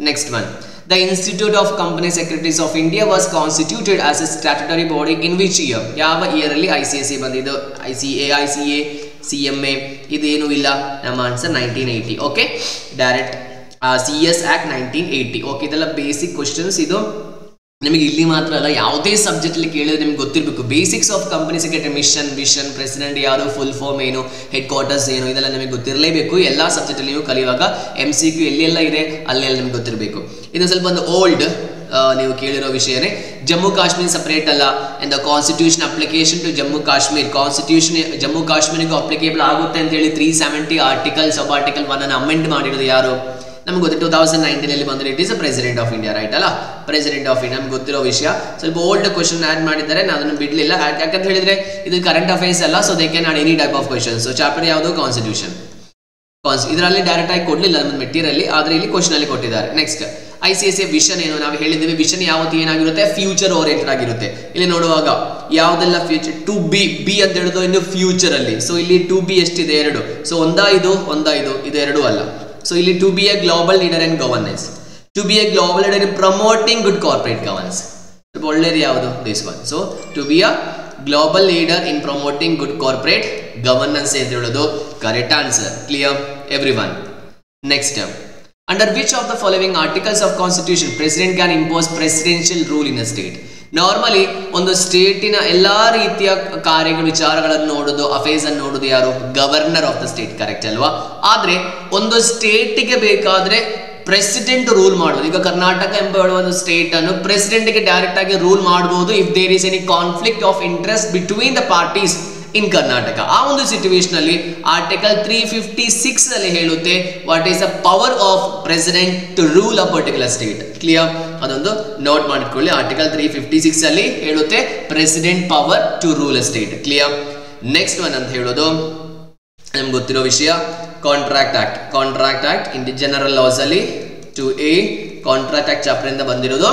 Next one, The Institute of Company Secretaries of India was constituted as a statutory body in which year? ಯಾವ year ಅಲ್ಲಿ ICSE ಬಂದಿದ್ದು? ICA CMA ಇದೇನು ಇಲ್ಲ, ನಮ್ಮ answer 1980. Okay, direct CS Act 1980. Okay, ಇದೆಲ್ಲ basic questions. ಇದು ನಿಮಗೆ ಇಲ್ಲಿ ಮಾತ್ರ ಅಲ್ಲ, ಯಾವುದೇ ಸಬ್ಜೆಕ್ಟ್ ಅಲ್ಲಿ ಕೇಳಿದ್ರೆ ನಿಮ್ಗೆ ಗೊತ್ತಿರಬೇಕು. Basics of company secretary, vision, president ಯಾರು, ಫುಲ್ ಫಾರ್ಮ್ ಏನು, ಹೆಡ್ ಕ್ವಾರ್ಟರ್ಸ್ ಏನು, ಇದೆಲ್ಲ ನಿಮಗೆ ಗೊತ್ತಿರಲೇಬೇಕು. ಎಲ್ಲ ಸಬ್ಜೆಕ್ಟ್ ಅಲ್ಲಿ ನೀವು ಕಲಿಯುವಾಗ MCQ ಎಲ್ಲೆಲ್ಲ ಇದೆ ಅಲ್ಲೆಲ್ಲ ನಿಮ್ಗೆ ಗೊತ್ತಿರಬೇಕು. ಇದು ಸ್ವಲ್ಪ ಒಂದು ಓಲ್ಡ್ ನೀವು ಕೇಳಿರೋ ವಿಷಯನೇ. ಜಮ್ಮು ಕಾಶ್ಮೀರ್ ಸಪರೇಟ್ ಅಲ್ಲ, and the constitution application to Jammu Kashmir, constitution Jammu ಕಾಶ್ಮೀರ್ಗೂ ಅಪ್ಲಿಕೇಬಲ್ ಆಗುತ್ತೆ ಅಂತ ಹೇಳಿ 370 ಆರ್ಟಿಕಲ್ ಸಬ್ ಆರ್ಟಿಕಲ್ 1 ಅನ್ನು ಅಮೆಂಡ್ ಮಾಡಿರೋದು ಯಾರು? ನಮ್ಗೆ ಗೊತ್ತು 2019 ಅಲ್ಲಿ ಬಂದರೆ it is president of India, right ಅಲ್ಲ? ಪ್ರೆಸಿಡೆಂಟ್ ಆಫ್ ಇಂಡಿಯಾ ನಮ್ಗೆ ಗೊತ್ತಿರೋ ವಿಷಯ. ಸ್ವಲ್ಪ ಓಲ್ಡ್ ಕ್ವಶನ್ ಆಡ್ ಮಾಡಿದ್ದಾರೆ, ನಾನು ಅದನ್ನು ಬಿಡಲಿಲ್ಲ. ಯಾಕಂತ ಹೇಳಿದ್ರೆ ಇದು ಕರೆಂಟ್ ಅಫೇರ್ಸ್ ಅಲ್ಲ, so they can add any type of question. So chapter ಯಾವುದು? ಕಾನ್ಸ್ಟಿಟ್ಯೂಷನ್. ಇದರಲ್ಲಿ ಡೈರೆಕ್ಟ್ ಆಗಿ ಕೊಡಲಿಲ್ಲ ನಮ್ಮ ಮೆಟೀರಿಯಲ್, ಆದರೆ ಇಲ್ಲಿ ಕ್ವಶನ್ ಅಲ್ಲಿ ಕೊಟ್ಟಿದ್ದಾರೆ. ನೆಕ್ಸ್ಟ್ ICSE ವಿಷನ್ ಏನು? ನಾವು ಹೇಳಿದ್ದೀವಿ ವಿಷನ್ ಯಾವತ್ತು ಏನಾಗಿರುತ್ತೆ? ಫ್ಯೂಚರ್ ಓರಿಯೆಂಟೆಡ್ ಆಗಿರುತ್ತೆ. ಇಲ್ಲಿ ನೋಡುವಾಗ ಯಾವುದೆಲ್ಲ ಫ್ಯೂಚರ್ ಟು ಬಿ ಅಂತ ಹೇಳಿದ್ರು ಇನ್ನು ಫ್ಯೂಚರ್ ಅಲ್ಲಿ. ಸೊ ಇಲ್ಲಿ ಟು ಬಿ ಎಷ್ಟಿದೆ? 2. ಸೊ ಒಂದಾ ಇದು ಇದು 2 ಅಲ್ಲ. ಸೊ ಇಲ್ಲಿ to be a global leader in governance, to be a global leader in promoting good corporate governance. ಒಳ್ಳೆಯದು ಯಾವುದು? This one. So to be a global leader in promoting good corporate governance ಅಂತ ಹೇಳೋದು correct answer. Clear everyone? Next, under which of the following articles of constitution president can impose presidential rule in a state? Normally ಒಂದು ಸ್ಟೇಟಿನ ಎಲ್ಲಾ ರೀತಿಯ ಕಾರ್ಯಗಳ ವಿಚಾರಗಳನ್ನು ನೋಡೋದು, affairs ಅನ್ನು ನೋಡೋದು ಯಾರು? Governor of the state, correct ಅಲ್ವಾ? ಆದ್ರೆ ಒಂದು ಸ್ಟೇಟಿಗೆ ಬೇಕಾದ್ರೆ ಪ್ರೆಸಿಡೆಂಟ್ ರೂಲ್ ಮಾಡೋದು. ಈಗ ಕರ್ನಾಟಕ ಎಂಬ ಒಂದು ಸ್ಟೇಟ್ ಅನ್ನು ಪ್ರೆಸಿಡೆಂಟ್ಗೆ ಡೈರೆಕ್ಟ್ ಆಗಿ ರೂಲ್ ಮಾಡಬಹುದು if there is any conflict of interest between the parties in Karnataka. ಆ ಒಂದು ಸಿಚುವೇಶನ್ ಅಲ್ಲಿ ಆರ್ಟಿಕಲ್ 356 ಅಲ್ಲಿ ಹೇಳುತ್ತೆ what is the power of president to rule a particular state. Clear? ಅದೊಂದು ನೋಟ್ ಮಾಡಿಕೊಳ್ಳಿ. ಆರ್ಟಿಕಲ್ 356 ಅಲ್ಲಿ ಹೇಳುತ್ತೆ president power to rule a state. Clear? Next one ಅಂತ ಹೇಳೋದು ನಮ್ಗೆ ಗೊತ್ತಿರೋ ವಿಷಯ contract act in the general laws ಅಲ್ಲಿ 2A ಕಾಂಟ್ರಾಕ್ಟ್ ಆಕ್ಟ್ ಚಾಪ್ಟರ್ ಇಂದ ಬಂದಿರೋದು.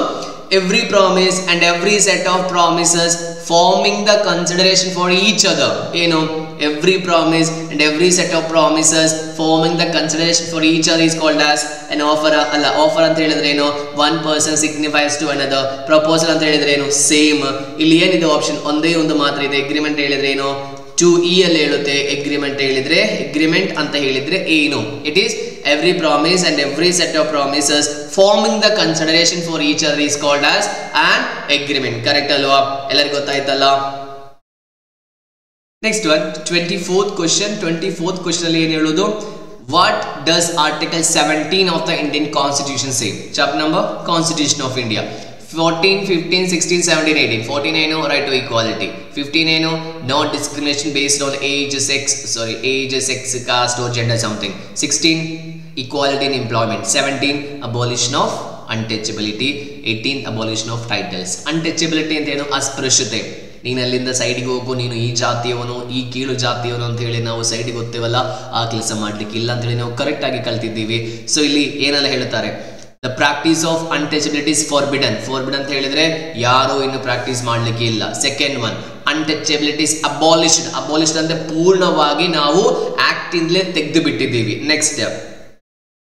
Every promise and every set of promises forming the consideration for each other. ಏನು? Every promise and every set of promises forming the consideration for each other is called as an offer. ಅಲ್ಲ, offer ಅಂತ ಹೇಳಿದ್ರೆ ಏನು? one person signifies to another. Proposal ಅಂತ ಹೇಳಿದ್ರೆ ಏನು? Same. ಇಲ್ಲಿ ಏನಿದೆ ಆಪ್ಷನ್? ಒಂದೇ ಒಂದು ಮಾತ್ರ ಇದೆ. ಅಗ್ರಿಮೆಂಟ್ ಹೇಳಿದ್ರೆ ಏನು? 2E ಅಲ್ಲಿ ಹೇಳುತ್ತೆ. ಅಗ್ರಿಮೆಂಟ್ ಅಂತ ಹೇಳಿದ್ರೆ ಏನು? It is every promise and every set of promises forming the consideration for each other is called as an agreement. Correct alwa? ಎಲ್ಲರಿಗೂ ಗೊತ್ತಾಯ್ತಲ್ಲ? Next one, 24th question ಅಲ್ಲಿ ಏನು ಹೇಳೋದು? What does article 17 of the Indian Constitution say? Chapter number Constitution of India. 14, 15, 16, 17, 18. 14 ಏನು? Right to equality. 15 ಏನು? No discrimination based on age, sex, caste or gender something. 16 equality in employment. 17 abolition of untouchability. 18 abolition of titles. Untouchability ಅಂತ ಏನು? ಅಸ್ಪೃಶ್ಯತೆ. ನೀನು ಅಲ್ಲಿಂದ ಸೈಡಿಗೆ ಹೋಗು, ನೀನು ಈ ಜಾತಿಯವನು, ಈ ಕೀಳು ಜಾತಿಯವನು ಅಂತ ಹೇಳಿ ನಾವು ಸೈಡಿಗೆ ಹೋಗ್ತೇವಲ್ಲ, ಆ ಕೆಲಸ ಮಾಡ್ಲಿಕ್ಕೆ ಇಲ್ಲ ಅಂತ ಹೇಳಿ ನಾವು ಕರೆಕ್ಟ್ ಆಗಿ ಕಲ್ತಿದ್ದೀವಿ. ಸೊ ಇಲ್ಲಿ ಏನೆಲ್ಲ ಹೇಳ್ತಾರೆ? The practice of untouchability is forbidden ಅಂತ ಹೇಳಿದ್ರೆ ಯಾರು ಇನ್ನು ಪ್ರಾಕ್ಟೀಸ್ ಮಾಡ್ಲಿಕ್ಕೆ ಇಲ್ಲ. Second one, untouchability is abolished ಅಂದ್ರೆ ಪೂರ್ಣವಾಗಿ ನಾವು ಆಕ್ಟ್ ಇಂದಲೇ ತೆಗೆದು ಬಿಟ್ಟಿದ್ದೀವಿ. ನೆಕ್ಸ್ಟ್,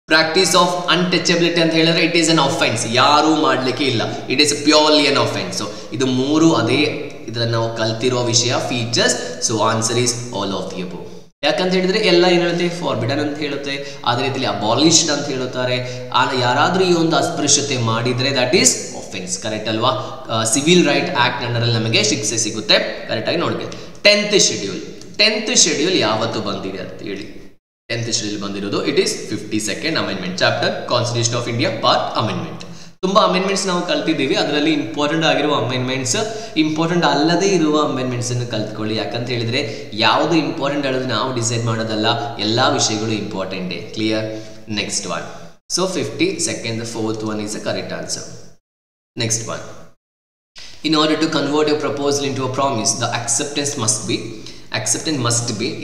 ಪ್ರಾಕ್ಟೀಸ್ ಆಫ್ ಅನ್ಟಚಬಿಲಿಟಿ ಅಂತ ಹೇಳಿದ್ರೆ ಇಟ್ ಈಸ್ ಅನ್ ಆಫೆನ್ಸ್, ಯಾರು ಮಾಡ್ಲಿಕ್ಕೆ ಇಲ್ಲ, it is purely an offence. So ಇದು ಮೂರು ಅದೇ ಇದನ್ನ ನಾವು ಕಲ್ತಿರೋ ವಿಷಯ, features. So answer is all of the above. ಯಾಕಂತ ಹೇಳಿದ್ರೆ ಎಲ್ಲ ಏನು ಹೇಳುತ್ತೆ? ಫಾರ್ಬಿಡನ್ ಅಂತ ಹೇಳುತ್ತೆ, ಅದೇ ರೀತಿಯಲ್ಲಿ ಅಬಾಲಿಶ್ಡ್ ಅಂತ ಹೇಳುತ್ತಾರೆ. ಯಾರಾದ್ರೂ ಈ ಒಂದು ಅಸ್ಪೃಶ್ಯತೆ ಮಾಡಿದ್ರೆ ದಟ್ ಈಸ್ ಆಫೆನ್ಸ್. ಕರೆಕ್ಟ್ ಅಲ್ವಾ? ಸಿವಿಲ್ ರೈಟ್ ಆಕ್ಟ್ ಅಂಡರಲ್ಲಿ ನಮಗೆ ಶಿಕ್ಷೆ ಸಿಗುತ್ತೆ. ಕರೆಕ್ಟ್ ಆಗಿ ನೋಡಿ. 10th ಶೆಡ್ಯೂಲ್ ಯಾವತ್ತು ಬಂದಿದೆ ಅಂತ ಹೇಳಿ? 10th ಶೆಡ್ಯೂಲ್ ಬಂದಿರೋದು it is 52nd amendment, chapter constitution of India part amendment. ತುಂಬಾ ಅಮೆಂಡ್ಮೆಂಟ್ಸ್ ನಾವು ಕಲ್ತಿದ್ದೀವಿ, ಅದರಲ್ಲಿ ಇಂಪಾರ್ಟೆಂಟ್ ಆಗಿರುವ ಅಮೆಂಡ್ಮೆಂಟ್ಸ್, ಇಂಪಾರ್ಟೆಂಟ್ ಅಲ್ಲದೆ ಇರುವ ಅಮೆಂಡ್ಮೆಂಟ್ಸ್ ಅನ್ನು ಕಲ್ತ್ಕೊಳ್ಳಿ. ಯಾಕಂತ ಹೇಳಿದ್ರೆ ಯಾವುದು ಇಂಪಾರ್ಟೆಂಟ್ ಅನ್ನೋದು ನಾವು ಡಿಸೈಡ್ ಮಾಡೋದಲ್ಲ, ಎಲ್ಲಾ ವಿಷಯಗಳು ಇಂಪಾರ್ಟೆಂಟೇ. Clear? Next one. So 52nd, the fourth one is the correct answer. Next one. In order to convert a proposal into a promise, the acceptance must be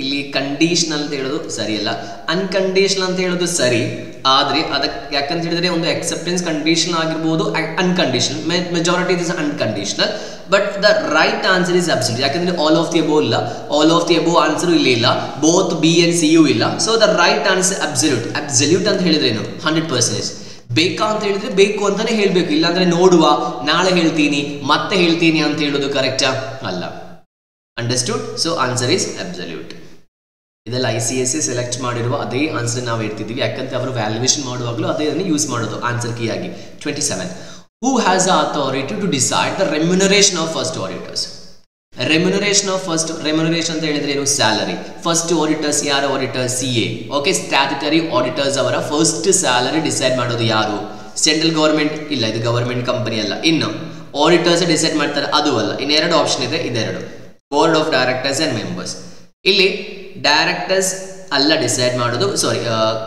ಇಲ್ಲಿ ಕಂಡೀಷನಲ್ ಅಂತ ಹೇಳೋದು ಸರಿಯಲ್ಲ, ಅನ್ಕಂಡೀಷನಲ್ ಅಂತ ಹೇಳೋದು ಸರಿ. ಆದರೆ ಅದಕ್ಕೆ ಯಾಕಂತ ಹೇಳಿದ್ರೆ ಒಂದು ಅಕ್ಸೆಪ್ಟೆನ್ಸ್ ಕಂಡೀಷನ್ ಆಗಿರ್ಬೋದು, unconditional, majority is unconditional, but the right answer is absolute. ಯಾಕಂದ್ರೆ ಆಲ್ ಆಫ್ ದಿ ಅಬೋವ್ ಇಲ್ಲ, all of the above answer ಇಲ್ಲಿ ಇಲ್ಲ, both B and C you ಇಲ್ಲ. So the right answer absolute ಅಂತ ಹೇಳಿದ್ರೆ ಏನು? 100%. ಬೇಕಾ ಅಂತ ಹೇಳಿದ್ರೆ ಬೇಕು ಅಂತಾನೆ ಹೇಳ್ಬೇಕು, ಇಲ್ಲಾಂದ್ರೆ ನೋಡುವ, ನಾಳೆ ಹೇಳ್ತೀನಿ, ಮತ್ತೆ ಹೇಳ್ತೀನಿ ಅಂತ ಹೇಳೋದು ಕರೆಕ್ಟಾ? ಅಲ್ಲ. Understood? So answer is absolute. ಇದೆಲ್ಲ ICSE ಸೆಲೆಕ್ಟ್ ಮಾಡಿರುವ ಅದೇ ಆನ್ಸರ್ ನಾವು ಹೇಳ್ತಿದ್ದೀವಿ, ಯಾಕಂದ್ರೆ ಅವರು ವ್ಯಾಲ್ಯೂಯೇಷನ್ ಮಾಡುವಾಗಲೂ ಅದೇ ಯೂಸ್ ಮಾಡೋದು ಆನ್ಸರ್ ಕೀ ಆಗಿ. 27. Who has the authority to decide the remuneration of first auditors? Remuneration of first, remuneration ಅಂತ ಹೇಳಿದ್ರೆ ಏನು? ಸ್ಯಾಲರಿ. ಫಸ್ಟ್ ಆಡಿಟರ್ಸ್ ಯಾರು? Auditor CA. Okay, statutory auditors ಅವರ ಫಸ್ಟ್ ಸ್ಯಾಲರಿ ಡಿಸೈಡ್ ಮಾಡೋದು ಯಾರು? ಸೆಂಟ್ರಲ್ ಗವರ್ಮೆಂಟ್ ಇಲ್ಲ, ಇದು ಗವರ್ಮೆಂಟ್ ಕಂಪನಿ ಅಲ್ಲ. ಇನ್ನು ಆಡಿಟರ್ಸ್ ಡಿಸೈಡ್ ಮಾಡ್ತಾರೆ, ಅದು ಅಲ್ಲ. ಇನ್ನೆರಡು ಆಪ್ಷನ್ ಇದೆ, ಇದೆರಡು. Board of directors and members. ಇಲ್ಲಿ ಡೈರೆಕ್ಟರ್ಸ್ ಅಲ್ಲ ಡಿಸೈಡ್ ಮಾಡೋದು, ಸಾರಿ,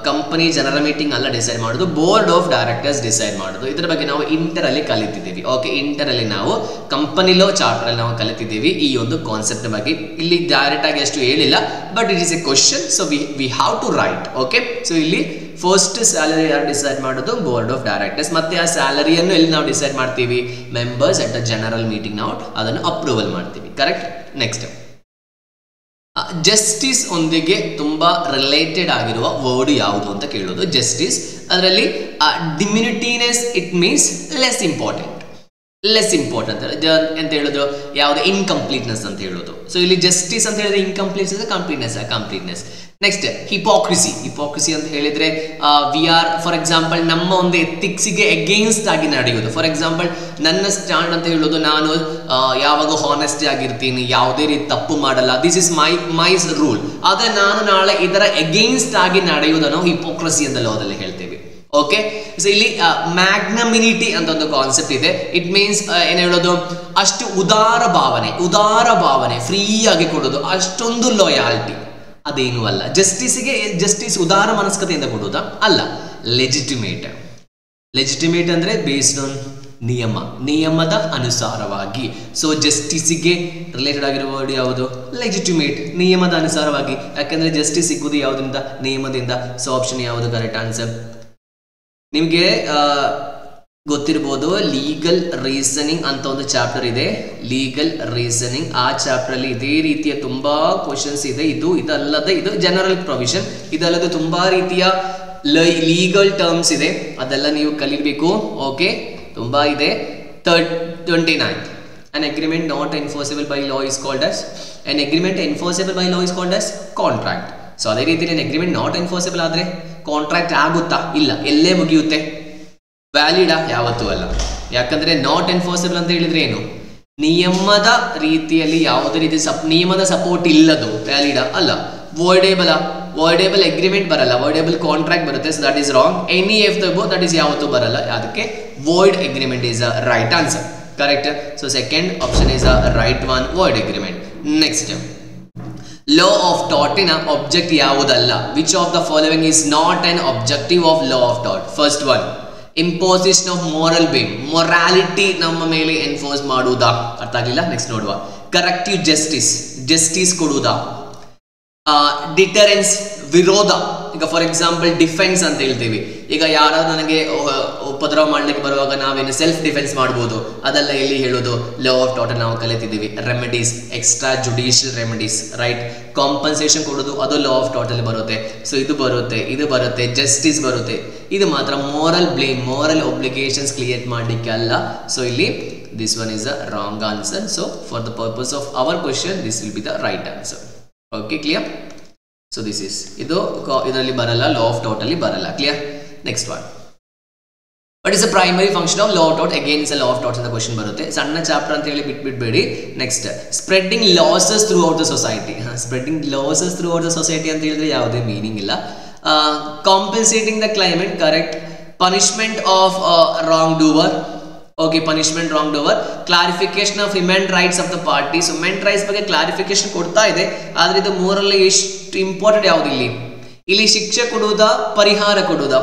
ಕಂಪನಿ ಜನರಲ್ ಮೀಟಿಂಗ್ ಅಲ್ಲ ಡಿಸೈಡ್ ಮಾಡೋದು, ಬೋರ್ಡ್ ಆಫ್ ಡೈರೆಕ್ಟರ್ಸ್ ಡಿಸೈಡ್ ಮಾಡೋದು. ಇದರ ಬಗ್ಗೆ ನಾವು ಇಂಟರಲ್ಲಿ ಕಲಿತಿದ್ದೀವಿ. ಓಕೆ, ಇಂಟರಲ್ಲಿ ನಾವು ಕಂಪನಿ ಲೋ ಚಾಪ್ಟರ್ ಅಲ್ಲಿ ನಾವು ಕಲಿತಿದ್ದೀವಿ ಈ ಒಂದು ಕಾನ್ಸೆಪ್ಟ್ ಬಗ್ಗೆ. ಇಲ್ಲಿ ಡೈರೆಕ್ಟ್ ಆಗಿ ಅಷ್ಟು ಹೇಳಿಲ್ಲ, but it is a question, so we have to write. Okay, so ಇಲ್ಲಿ ಫಸ್ಟ್ ಸ್ಯಾಲರಿ ಯಾರು ಡಿಸೈಡ್ ಮಾಡೋದು? Board of directors. ಮತ್ತೆ ಆ ಸ್ಯಾಲರಿಯನ್ನು ಎಲ್ಲಿ ನಾವು ಡಿಸೈಡ್ ಮಾಡ್ತೀವಿ? Members at the general meeting ನಾವು ಅದನ್ನು ಅಪ್ರೂವಲ್ ಮಾಡ್ತೀವಿ. ಕರೆಕ್ಟ್. ನೆಕ್ಸ್ಟ್, ಜಸ್ಟಿಸ್ ಒಂದಿಗೆ ತುಂಬಾ ರಿಲೇಟೆಡ್ ಆಗಿರುವ ವರ್ಡ್ ಯಾವುದು ಅಂತ ಕೇಳೋದು. ಜಸ್ಟಿಸ್, ಅದರಲ್ಲಿ diminutiveness, it means less important. Less important ಅಂತ ಹೇಳೋದು ಯಾವುದು? ಇನ್ಕಂಪ್ಲೀಟ್ನೆಸ್ ಅಂತ ಹೇಳೋದು. ಸೊ ಇಲ್ಲಿ ಜಸ್ಟಿಸ್ ಅಂತ ಹೇಳಿದ್ರೆ ಇನ್ಕಂಪ್ಲೀಟ್ನೆಸ್, ಕಂಪ್ಲೀಟ್ನೆಸ್. ನೆಕ್ಸ್ಟ್, ಹಿಪೋಕ್ರಿಸಿ ಅಂತ ಹೇಳಿದ್ರೆ ವಿ ಆರ್, ಫಾರ್ ಎಕ್ಸಾಂಪಲ್, ನಮ್ಮ ಒಂದು ಎಥಿಕ್ಸಿಗೆ ಅಗೇನ್ಸ್ಟ್ ಆಗಿ ನಡೆಯೋದು. ಫಾರ್ ಎಕ್ಸಾಂಪಲ್, ನನ್ನ ಸ್ಟ್ಯಾಂಡ್ ಅಂತ ಹೇಳೋದು ನಾನು ಯಾವಾಗ ಹಾನೆಸ್ಟಿ ಆಗಿರ್ತೀನಿ, ಯಾವುದೇ ರೀತಿ ತಪ್ಪು ಮಾಡಲ್ಲ, ದಿಸ್ ಇಸ್ ಮೈ ರೂಲ್. ಆದರೆ ನಾನು ನಾಳೆ ಇದರ ಅಗೇನ್ಸ್ಟ್ ಆಗಿ ನಡೆಯುವುದನ್ನು ಹಿಪೋಕ್ರಸಿ ಅಂತ ಲೋದಲ್ಲಿ ಹೇಳ್ತೇವೆ. ಓಕೆ, ಸೊ ಇಲ್ಲಿ ಮ್ಯಾಗ್ನಮಿನಿಟಿ ಅಂತ ಒಂದು ಕಾನ್ಸೆಪ್ಟ್ ಇದೆ. ಇಟ್ ಮೀನ್ಸ್ ಏನು ಹೇಳೋದು? ಅಷ್ಟು ಉದಾರ ಭಾವನೆ ಫ್ರೀ ಆಗಿ ಕೊಡೋದು, ಅಷ್ಟೊಂದು ಲಾಯಾಲಿಟಿ, ಅದೇನು ಅಲ್ಲ. ಜಸ್ಟಿಸ್ ಉದಾರ ಮನಸ್ಕತೆಯಿಂದ ಕೊಡುವುದಾ? ಅಲ್ಲ. ಲೆಜಿಟಿಮೇಟ್ ಅಂದ್ರೆ ಬೇಸ್ಡ್ ಆನ್ ನಿಯಮದ ಅನುಸಾರವಾಗಿ. ಸೊ ಜಸ್ಟಿಸ್ಗೆ ರಿಲೇಟೆಡ್ ಆಗಿರುವ ವರ್ಡ್ ಯಾವುದು? ಲೆಜಿಟಿಮೇಟ್, ನಿಯಮದ ಅನುಸಾರವಾಗಿ. ಯಾಕಂದ್ರೆ ಜಸ್ಟಿಸ್ ಸಿಗುವುದು ಯಾವುದರಿಂದ? ನಿಯಮದಿಂದ. ಸೊ ಆಪ್ಷನ್ ಯಾವುದು ಕರೆಕ್ಟ್ ಆನ್ಸರ್? ನಿಮಗೆ ಗೊತ್ತಿರ್ಬೋದು, ಲೀಗಲ್ ರೀಸನಿಂಗ್ ಅಂತ ಒಂದು ಚಾಪ್ಟರ್ ಇದೆ. ಲೀಗಲ್ ರೀಸನಿಂಗ್, ಆ ಚಾಪ್ಟರ್ ಅಲ್ಲಿ ಇದೇ ರೀತಿಯ ತುಂಬಾ ಕ್ವಶನ್ಸ್ ಇದೆ. ಇದಲ್ಲದೆ ಇದು ಜನರಲ್ ಪ್ರೊವಿಷನ್, ಇದಲ್ಲದೆ ತುಂಬಾ ರೀತಿಯ ಲೀಗಲ್ ಟರ್ಮ್ಸ್ ಇದೆ, ಅದೆಲ್ಲ ನೀವು ಕಲಿಬೇಕು. ಓಕೆ, ತುಂಬಾ ಇದೆ. 29. An agreement not enforceable by law is called as contract. So ಅದೇ ರೀತಿ ಅಗ್ರಿಮೆಂಟ್ ನಾಟ್ ಎನ್ಫೋರ್ಸಬಲ್ ಆದ್ರೆ ಕಾಂಟ್ರಾಕ್ಟ್ ಆಗುತ್ತಾ? ಇಲ್ಲ. ಎಲ್ಲೇ ಮುಗಿಯುತ್ತೆ? ವ್ಯಾಲಿಡಾ? ಯಾವತ್ತೂ ಅಲ್ಲ. ಯಾಕಂದ್ರೆ ನಾಟ್ ಎನ್ಫೋರ್ಸಬಲ್ ಅಂತ ಹೇಳಿದ್ರೆ ಏನು? ನಿಯಮದ ರೀತಿಯಲ್ಲಿ ಯಾವುದೇ ರೀತಿ ನಿಯಮದ ಸಪೋರ್ಟ್ ಇಲ್ಲದು ವ್ಯಾಲಿಡಾ? ಅಲ್ಲ. ವಾಯ್ಡೇಬಲ್ ಅಗ್ರಿಮೆಂಟ್ ಬರಲ್ಲ, ವಾಯ್ಡೇಬಲ್ ಕಾಂಟ್ರಾಕ್ಟ್ ಬರುತ್ತೆ. So that is wrong. Any of the both, that is ಯಾವತ್ತೂ ಬರಲ್ಲ. ಅದಕ್ಕೆ void agreement is a right answer. Correct. So second option is a right one, void agreement. Next, law of ಟಾಟಿನ object ಯಾವುದಲ್ಲ? Which of the following is not an objective of law of ಟಾಟ್? First one, imposition of moral blame, morality ನಮ್ಮ ಮೇಲೆ enforce ಮಾಡುವುದಾ? ಅರ್ಥ ಆಗಲಿಲ್ಲ, next ನೋಡುವ. Corrective justice ಕೊಡುವುದಾ? Deterrence, ವಿರೋಧ. ಈಗ ಫಾರ್ ಎಕ್ಸಾಂಪಲ್ ಡಿಫೆನ್ಸ್ ಅಂತ ಹೇಳ್ತೀವಿ. ಈಗ ಯಾರಾದ್ರೂ ನನಗೆ ಉಪದ್ರವ ಮಾಡ್ಲಿಕ್ಕೆ ಬರುವಾಗ ನಾವೇನು ಸೆಲ್ಫ್ ಡಿಫೆನ್ಸ್ ಮಾಡ್ಬೋದು, ಅದೆಲ್ಲ ಇಲ್ಲಿ ಹೇಳೋದು ಲಾ ಆಫ್ ಟಾಟ್ ನಾವು ಕಲಿತಿದ್ದೀವಿ. Remedies, extra judicial remedies, right. Compensation ಕೊಡೋದು, ಅದು ಲಾ ಆಫ್ ಟಾಟ್ ಅಲ್ಲಿ ಬರುತ್ತೆ. ಸೊ ಇದು ಬರುತ್ತೆ, ಜಸ್ಟಿಸ್ ಬರುತ್ತೆ. ಇದು ಮಾತ್ರ ಮೋರಲ್ ಬ್ಲೇಮ್, ಮೋರಲ್ ಒಬ್ಲಿಗೇಷನ್ಸ್ ಕ್ರಿಯೇಟ್ ಮಾಡಲಿಕ್ಕೆ ಅಲ್ಲ. ಸೊ ಇಲ್ಲಿ this one is a wrong answer. So for the purpose of our question this will be the right answer. Okay, clear? So this is ಇದರಲ್ಲಿ ಬರಲ್ಲ, ಲಾ ಆಫ್ ಟಾಟ್ ಅಲ್ಲಿ ಬರಲ್ಲ. Clear? Next one, what is the primary function of law of taught? Again is a law of taught ಅಂತ question ಬರುತ್ತೆ. ಸಣ್ಣ chapter ಅಂತ ಹೇಳಿ ಬಿಟ್ಬಿಡಬೇಡಿ. Next, spreading losses through out the society. Spreading losses through out the society ಅಂತ ಹೇಳಿದ್ರೆ ಯಾವುದೇ meaning ಇಲ್ಲ. Compensating the climate, correct. Punishment of wrong doer. Okay, punishment wrong doer. Clarification of human rights of the party. So human rights ಬಗ್ಗೆ clarification ಕೊಡ್ತಾ ಇದೆ, ಆದ್ರೆ ಇದು ಮೂರಲ್ಲಿ ಎಷ್ಟು ಇಂಪಾರ್ಟೆಂಟ್ ಯಾವುದು? ಇಲ್ಲಿ ಶಿಕ್ಷೆ ಕೊಡುವುದಾ, ಪರಿಹಾರ ಕೊಡುವುದು,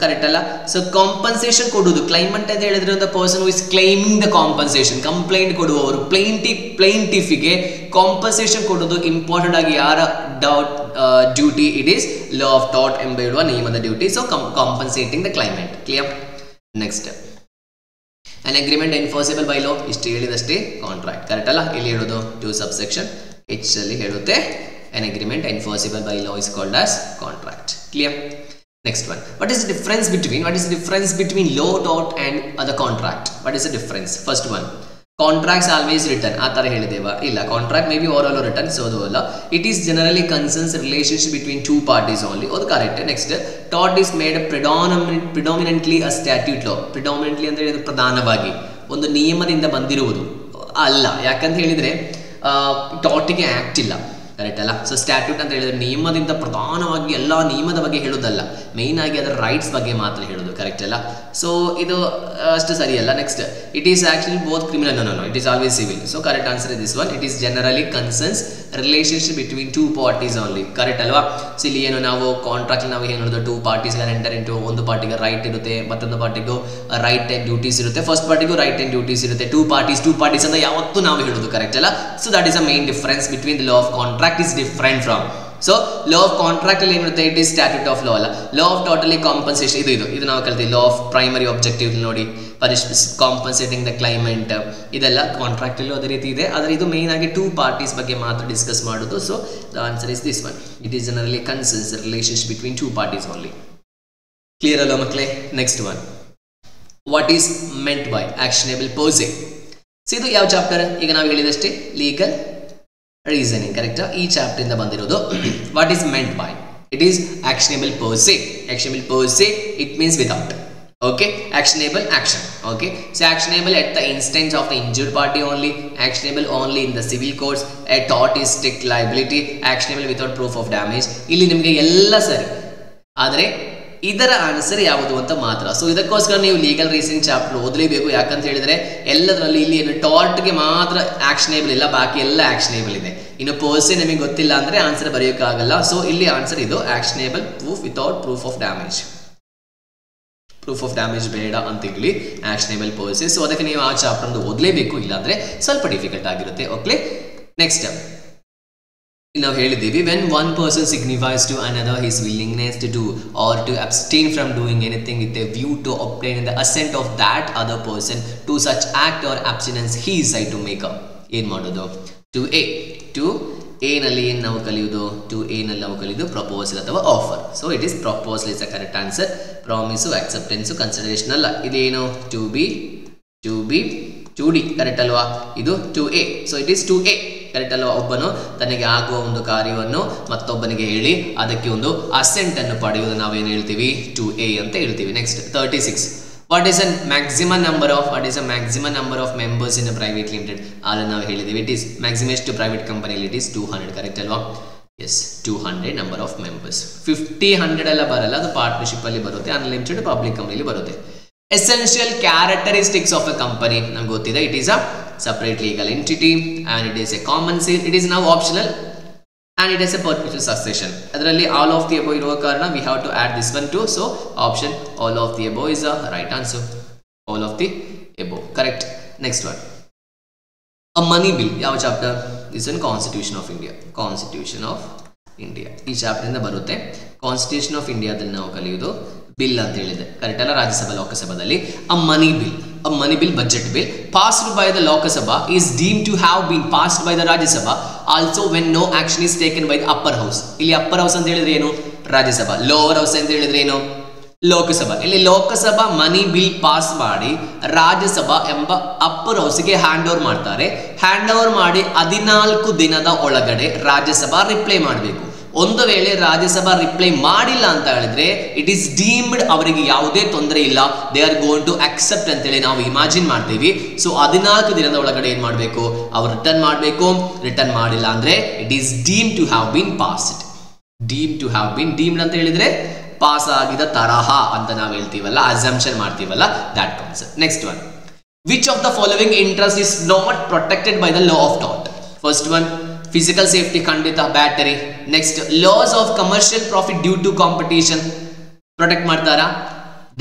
ಕರೆಕ್ಟ್ ಅಲ್ಲ? ಸೊ ಕಾಂಪನ್ಸೇಷನ್ ಕೊಡುವುದು. ಕ್ಲೈಮೆಂಟ್ ಅಂತ ಹೇಳಿದ್ರೆ the person who is climbing the compensation, complaint ಕೊಡುವವರು. ಪ್ಲೇಂಟಿಫಿಗೆ ಕಾಂಪನ್ಸೇಷನ್ ಕೊಡುವುದು ಇಂಪಾರ್ಟೆಂಟ್ ಆಗಿ ಯಾರ duty? It is law of taught ಎಂಬ ಹೇಳುವ ನಿಯಮದ duty. So compensating the climate. Clear? Next, an agreement enforceable by law, ಇಷ್ಟು ಹೇಳಿದಷ್ಟೇ ಕಾಂಟ್ರಾಕ್ಟ್, ಕರೆಕ್ಟ್ ಅಲ್ಲ? ಇಲ್ಲಿ ಹೇಳೋದು 2 subsection H ಅಲ್ಲಿ ಹೇಳುತ್ತೆ an agreement enforceable by law is called as contract. Clear? Next one, what is the difference between law tort and the contract? What is the difference? First one, contracts always written, ಆ ಥರ ಹೇಳಿದೇವಾ? ಇಲ್ಲ, contract may be oral or written, so ಅದು ಅಲ್ಲ. It is generally concerns relationship between two parties only. ಅದು correct. Next, tort is made predominantly a statute law. predominantly ಅಂದರೆ ಇದು ಪ್ರಧಾನವಾಗಿ ಒಂದು ನಿಯಮದಿಂದ ಬಂದಿರುವುದು ಅಲ್ಲ. ಯಾಕಂತ ಹೇಳಿದರೆ ಟಾಟಿಗೆ ಆ್ಯಕ್ಟ್ ಇಲ್ಲ, ಕರೆಕ್ಟ್ ಅಲ್ಲ. ಸೊ ಸ್ಟ್ಯಾಟ್ಯೂಟ್ ಅಂತ ಹೇಳಿದ್ರೆ ನಿಯಮದಿಂದ ಪ್ರಧಾನವಾಗಿ ಎಲ್ಲ ನಿಯಮದ ಬಗ್ಗೆ ಹೇಳೋದಲ್ಲ, ಮೇಯ್ನ್ ಆಗಿ ಅದರ ರೈಟ್ಸ್ ಬಗ್ಗೆ ಮಾತ್ರ ಹೇಳೋದು, ಕರೆಕ್ಟ್ ಅಲ್ಲ. ಸೊ ಇದು ಅಷ್ಟು ಸರಿಯಲ್ಲ. Next, it is actually both criminal, no it is always civil. So correct answer is this one. It is generally concerns relationship between two parties only, correct ಅಲ್ವಾ. ಸೊ ಇಲ್ಲಿ ಏನು ನಾವು ಕಾಂಟ್ರಾಕ್ಟ್ ನಾವು ಏನು ನೋಡೋದು, ಟೂ ಪಾರ್ಟೀಸ್ ಎಂಟರ್ ಇಂಟು, ಒಂದು ಪಾರ್ಟಿಗೆ right ಇರುತ್ತೆ, ಮತ್ತೊಂದು ಪಾರ್ಟಿಗೂ ರೈಟ್ ಅಂಡ್ ಡ್ಯೂಟೀಸ್ ಇರುತ್ತೆ, ಫಸ್ಟ್ ಪಾರ್ಟಿಗೂ ರೈಟ್ ಅಂಡ್ ಡ್ಯೂಟೀಸ್ ಇರುತ್ತೆ. ಟೂ ಪಾರ್ಟೀಸ್ ಅಂತ ಯಾವತ್ತೂ ನಾವು ಹೇಳೋದು, ಕರೆಕ್ಟ್ ಅಲ್ಲ. So that is a main difference between the law of contract is different from. So law of contract ಅಲ್ಲಿ ಏನಿರುತ್ತೆ, it is statute of law ಅಲ್ಲ. law of totally compensation ಇದು ನಾವು ಕಲ್ತೀವಿ. law of primary objective ನೋಡಿ, compensating the claimant, ಇದೆಲ್ಲ contract ಅಲ್ಲೂ ಅದೇ ರೀತಿ ಇದೆ. ಆದರೆ ಇದು ಮೇನ್ ಆಗಿ ಟೂ ಪಾರ್ಟೀಸ್ ಬಗ್ಗೆ ಮಾತ್ರ ಡಿಸ್ಕಸ್ ಮಾಡೋದು. So the answer is this one. It is generally concerns relationship between two parties only. Clear ಅಲ್ಲ ಮಕ್ಕಳೇ? Next one, what is meant by actionable per se? So ಇದು ಯಾವ ಚಾಪ್ಟರ್? ಈಗ ನಾವು ಹೇಳಿದಷ್ಟೇ, ಲೀಗಲ್ ರೀಸನಿಂಗ್, ಕರೆಕ್ಟಾ? ಈ ಚಾಪ್ಟರ್ ಇಂದ ಬಂದಿರೋದು. What is meant by? It is actionable per se. Actionable per se, it means without. Okay, actionable action. Okay, so actionable at the instance of the injured party only, actionable only in the civil courts. A tort is strict liability, actionable without proof of damage. ಇಲ್ಲಿ ನಿಮಗೆ ಎಲ್ಲ ಸರಿ, ಆದರೆ ಇದರ answer ಯಾವುದು ಅಂತ ಮಾತ್ರ. So ಇದಕ್ಕೋಸ್ಕರ ನೀವು ಲೀಗಲ್ ರೀಸನಿಂಗ್ ಚಾಪ್ಟರ್ ಓದಲೇಬೇಕು. ಯಾಕಂತ ಹೇಳಿದ್ರೆ ಎಲ್ಲದರಲ್ಲಿ ಇಲ್ಲಿ ಏನು ಟಾರ್ಟ್ಗೆ ಮಾತ್ರ ಆಕ್ಷನೇಬಲ್ ಇಲ್ಲ, ಬಾಕಿ ಎಲ್ಲ ಆಕ್ಷನೇಬಲ್ ಇದೆ. ಇನ್ನು ಪರ್ಸೆ ನಿಮಗೆ ಗೊತ್ತಿಲ್ಲ ಅಂದರೆ ಆನ್ಸರ್ ಬರೆಯೋಕ್ಕಾಗಲ್ಲ. ಸೊ ಇಲ್ಲಿ ಆನ್ಸರ್ ಇದು, actionable proof without proof of damage. Proof of damage ಬೇಡ ಅಂತ ಹೇಳಿ ಆಕ್ಷನೇಬಲ್ ಪರ್ಸೆ. ಸೊ ಅದಕ್ಕೆ ನೀವು ಆ ಚಾಪ್ಟರ್ ಒಂದು ಓದಲೇಬೇಕು, ಇಲ್ಲಾಂದ್ರೆ ಸ್ವಲ್ಪ ಡಿಫಿಕಲ್ಟ್ ಆಗಿರುತ್ತೆ. ಓಕೆ, ನೆಕ್ಸ್ಟ್ ನಾವು ಹೇಳಿದ್ದೀವಿ, when one person signifies to another his willingness to do or to abstain from doing anything with a view to obtain the assent of that other person to such act or abstinence he is right to make up. ಏನು ಮಾಡೋದು? To A ನಲ್ಲಿ ಏನು ನಾವು ಕಲಿಯೋದು? To A ನಲ್ಲಿ ನಾವು ಕಲಿಯೋದು proposal ಅಥವಾ offer. So it is proposal is the correct answer. Promise, acceptance, consideration ಅಲ್ಲ. ಇದೇನು? ಟು ಡಿ, ಕರೆಕ್ಟ್ ಅಲ್ವಾ? ಇದು two A. So it is two A, correct ಅಲ್ವಾ? ಒಬ್ಬನು ತನಗೆ ಆಗುವ ಒಂದು ಕಾರ್ಯವನ್ನು ಮತ್ತೊಬ್ಬನಿಗೆ ಹೇಳಿ ಅದಕ್ಕೆ ಒಂದು ಅಸೆಂಟ್ ಅನ್ನು ಪಡೆಯುವುದು ನಾವೇನು ಹೇಳ್ತೀವಿ? ಟು ಎ ಅಂತ ಹೇಳ್ತೀವಿ. Next 36, what is a maximum number of members in a private limited? ಅಲ್ಲಿ ನಾವು ಹೇಳಿದ್ದೀವಿ, it is maximum to private company, it is 200, correct ಅಲ್ವಾ? Yes, 200 number of members. 50, 100 ಎಲ್ಲ ಬರಲ್ಲ, ಅದು ಪಾರ್ಟ್ನರ್ಶಿಪ್ ಅಲ್ಲಿ ಬರುತ್ತೆ, ಅನ್ಲಿಮಿಟೆಡ್ ಪಬ್ಲಿಕ್ ಕಂಪನಿಲಿ ಬರುತ್ತೆ. Essential characteristics of A company ನಮ್ಗೆ ಗೊತ್ತಿದೆ, it is a separate legal entity and it is a common seal. It is now optional and it is a perpetual succession. ಅದರಲ್ಲಿ all of the above ಇರುವ ಕಾರಣ we have to add this one too. So option all of the above is the right answer. All of the above, correct. Next one, a money bill. ಯಾವ chapter? This one Constitution of India. Constitution of India ಈ chapter ಇಂದ ಬರುತ್ತೆ. Constitution of India ದಲ್ಲಿ ನಾವು ಕಲಿಯೋದು bill ಅಂತ ಹೇಳಿದೆ, correct ಅಲ್ಲ? Rajya Sabha ಲೋಕಸಭಾದಲ್ಲಿ a money bill budget bill passed by the Lok Sabha is deemed to have been passed by the Rajya Sabha also when no action is taken by the upper house. ಇಲ್ಲಿ upper house ಅಂತ ಹೇಳಿದ್ರೆ ಏನು? Rajya Sabha. lower house ಅಂತ ಹೇಳಿದ್ರೆ ಏನು? ಲೋಕಸಭಾ. ಇಲ್ಲಿ ಲೋಕಸಭಾ ಮನಿ bill pass ಮಾಡಿ ರಾಜ್ಯಸಭಾ ಎಂಬ ಅಪ್ಪರ್ ಹೌಸ್ಗೆ ಹ್ಯಾಂಡ್ ಓವರ್ ಮಾಡ್ತಾರೆ. ಹ್ಯಾಂಡ್ ಓವರ್ ಮಾಡಿ 14 ದಿನದ ಒಳಗಡೆ ರಾಜ್ಯಸಭಾ ರಿಪ್ಲೈ ಮಾಡಬೇಕು. ಒಂದು ವೇಳೆ ರಾಜ್ಯಸಭಾ ರಿಪ್ಲೈ ಮಾಡಿಲ್ಲ ಅಂತ ಹೇಳಿದ್ರೆ ಇಟ್ ಈಸ್ ಡೀಮ್ಡ್, ಅವರಿಗೆ ಯಾವುದೇ ತೊಂದರೆ ಇಲ್ಲ, they are going to accept ಅಂತೇಳಿ ನಾವು ಇಮ್ಯಾಜಿನ್ ಮಾಡ್ತೀವಿ. ಸೊ 14 ದಿನದ ಒಳಗಡೆ ಏನ್ ಮಾಡಬೇಕು? ಅವ್ರು ರಿಟರ್ನ್ ಮಾಡಬೇಕು. ರಿಟರ್ನ್ ಮಾಡಿಲ್ಲ ಅಂದ್ರೆ it is deemed to have been passed. Deemed ಅಂತ ಹೇಳಿದ್ರೆ ಪಾಸ್ ಆಗಿದ ತರಹ ಅಂತ ನಾವು ಹೇಳ್ತೀವಲ್ಲ, ಅಸಂಪ್ಷನ್ ಮಾಡ್ತೀವಲ್ಲ, that concept. Next one, which of the following interest is not protected by the law of ಟಾಟ್? ಫಸ್ಟ್ ಒನ್, ಫಿಸಿಕಲ್ ಸೇಫ್ಟಿ, ಖಂಡಿತ, battery. Next, loss of commercial profit due to competition protect ಮಾಡ್ತಾರಾ?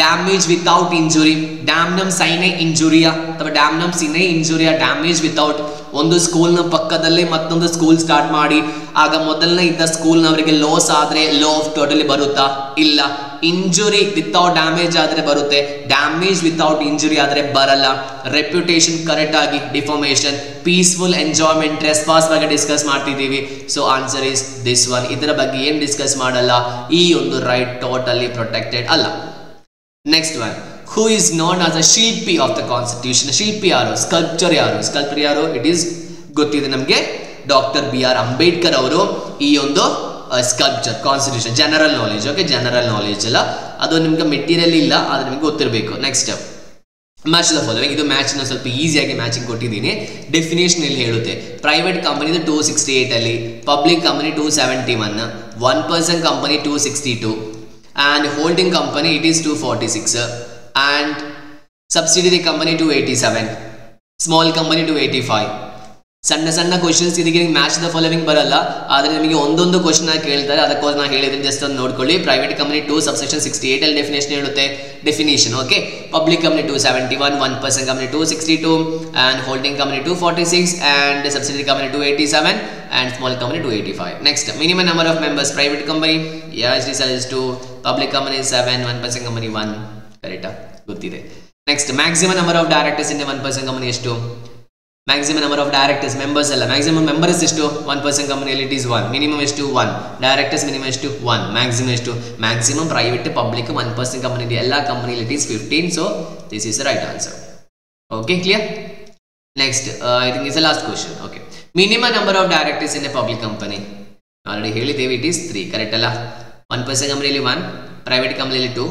Damage without injury, ಡ್ಯಾಮ್ನಮ್ ಸೈನೆ ಇಂಜುರಿಯಾ ಅಥವಾ ಡ್ಯಾಮ್ನಮ್ ಸಿನೆ ಇಂಜುರಿಯಾ, ಡ್ಯಾಮೇಜ್ ವಿತೌಟ್. ಒಂದು ಸ್ಕೂಲ್ನ ಪಕ್ಕದಲ್ಲೇ ಮತ್ತೊಂದು ಸ್ಕೂಲ್ ಸ್ಟಾರ್ಟ್ ಮಾಡಿ ಆಗ ಮೊದಲನೇ ಇದ್ದ ಸ್ಕೂಲ್ನವರಿಗೆ ಲಾಸ್ ಆದ್ರೆ ಲಾ ಆಫ್ ಟೋಟಲಿ ಬರುತ್ತಾ? ಇಲ್ಲ. ಇಂಜುರಿ ವಿತೌಟ್ ಡ್ಯಾಮೇಜ್ ಆದ್ರೆ ಬರುತ್ತೆ, ಡ್ಯಾಮೇಜ್ ವಿತೌಟ್ ಇಂಜುರಿ ಆದ್ರೆ ಬರಲ್ಲ. ರೆಪ್ಯುಟೇಷನ್ ಕರೆಕ್ಟ್ ಆಗಿ, ಡಿಫಾರ್ಮೇಷನ್, ಪೀಸ್ಫುಲ್ ಎಂಜಾಯ್ಮೆಂಟ್, ಟ್ರೆಸ್ಪಾಸ್ ಬಗ್ಗೆ ಡಿಸ್ಕಸ್ ಮಾಡ್ತಿದ್ದೀವಿ. So answer is this one. ಇದರ ಬಗ್ಗೆ ಏನ್ ಡಿಸ್ಕಸ್ ಮಾಡಲ್ಲ, ಈ ಒಂದು ರೈಟ್ ಟೋಟಲಿ ಪ್ರೊಟೆಕ್ಟೆಡ್ ಅಲ್ಲ. Next one, who is known as a ಶಿಲ್ಪಿ ಆಫ್ ದ ಕಾನ್ಸ್ಟಿಟ್ಯೂಷನ್. ಶಿಲ್ಪಿ ಯಾರು? ಸ್ಕಲ್ಪ್ಚರ್ ಯಾರು? ಸ್ಕಲ್ಪ್ಚರ್ ಯಾರು? ಇಟ್ ಈಸ್ ಗೊತ್ತಿದೆ ನಮಗೆ, ಡಾಕ್ಟರ್ BR ಅಂಬೇಡ್ಕರ್ ಅವರು ಈ ಒಂದು sculpture constitution. General knowledge, okay, general knowledge ಅಲ್ಲ, ಅದು ನಿಮ್ಗೆ ಮೆಟೀರಿಯಲ್ ಇಲ್ಲ, ಆದ್ರೆ ನಿಮಗೆ ಗೊತ್ತಿರಬೇಕು. Next, match the following. ಇದು ಮ್ಯಾಚ್ ನ ಸ್ವಲ್ಪ ಈಸಿಯಾಗಿ ಮ್ಯಾಚಿಂಗ್ ಕೊಟ್ಟಿದ್ದೀನಿ. ಡೆಫಿನೇಷನ್ ಇಲ್ಲಿ ಹೇಳುತ್ತೆ, ಪ್ರೈವೇಟ್ ಕಂಪನಿ 268 ಅಲ್ಲಿ, public company 271, 1% company 262, and holding company it is 246, and subsidiary company 287, small company 285. ಸಣ್ಣ ಸಣ್ಣ ಕ್ವಶನ್ಸ್ ಇದಕ್ಕೆ ಮ್ಯಾಚ್ ದ ಫಾಲೋವಿಂಗ್ ಬರಲ್ಲ, ಆದರೆ ನಿಮಗೆ ಒಂದೊಂದು ಕ್ವಶನ್ ಕೇಳ್ತಾರೆ, ಅದಕ್ಕೋಸ್ಕರ ನಾನು ಹೇಳಿದ್ರೆ ಜಸ್ಟ್ ಒಂದು ನೋಡ್ಕೊಳ್ಳಿ. ಪ್ರೈವೇಟ್ ಕಂಪನಿ 2 ಸಬ್ಸೆಕ್ಷನ್ 68 ಅಲ್ಲಿ ಡೆಫಿನೇಷನ್ ಹೇಳುತ್ತೆ. Definition okay, public company 271, 1% company 262, and holding company 246, and subsidiary company 287, and small company 285. Next, minimum number of members, private company yes this is 2, public company 7, 1% company 1. ಕರೆಕ್ಟಾ? ಗೊತ್ತಿದೆ. Next, maximum number of directors in 1% company ಎಷ್ಟು? Maximum number of directors, members ಅಲ್ಲ, maximum members ಎಷ್ಟು? 1% ಕಂಪನಿಯಲ್ಲಿ it is 1. Minimum ಎಷ್ಟು? 1. Directors minimum ಎಷ್ಟು? 1. Maximum ಎಷ್ಟು? Maximum private, public 1% company ಎಲ್ಲ ಕಂಪನಿಯಲ್ಲಿ it is 15. So this is the right answer. Okay, clear? Next, I think is the last question. Okay, minimum number of directors in a public company already ಹೇಳಿದ್ದೇವೆ, it is 3. Correct ಅಲ್ಲ? 1% ಕಂಪನಿಯಲ್ಲಿ 1, private ಕಂಪನಿಯಲ್ಲಿ 2,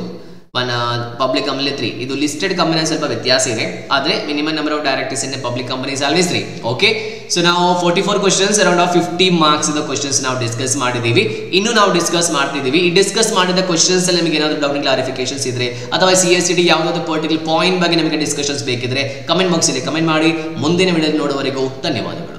public company 3. ಇದು listed company ಸ್ವಲ್ಪ ವ್ಯತ್ಯಾಸ ಇದೆ, ಆದರೆ minimum number of directors in public company is always 3. Okay, so ನಾವು 44 ಕ್ವಶನ್ಸ್ ಅರೌಂಡ್ 50 ಮಾರ್ಕ್ಸ್ ಇದ್ದ ಕ್ವಶನ್ಸ್ ನಾವು ಡಿಸ್ಕಸ್ ಮಾಡಿದ್ದೀವಿ. ಇನ್ನು ನಾವು ಡಿಸ್ಕಸ್ ಮಾಡ್ತಿದ್ದೀವಿ. ಈ ಡಿಸ್ಕಸ್ ಮಾಡಿದ ಕ್ವಶನ್ಸ್ ಅಲ್ಲಿ ನಿಮಗೆ ಏನಾದರೂ ಡೌಟ್ ಕ್ಲಾರಿಫಿಕೇಶನ್ಸ್ ಇದ್ರೆ ಅಥವಾ CSCT ಯಾವುದಾದ್ರು ಪರ್ಟಿಕ್ಯುಲರ್ ಪಾಯಿಂಟ್ ಬಗ್ಗೆ ನಿಮಗೆ ಡಿಸ್ಕಷನ್ಸ್ ಬೇಕಿದ್ರೆ ಕಮೆಂಟ್ ಬಾಕ್ಸ್ ಅಲ್ಲಿ ಕಮೆಂಟ್ ಮಾಡಿ. ಮುಂದಿನ ವಿಡಿಯೋ ನೋಡುವವರೆಗೂ ಧನ್ಯವಾದಗಳು.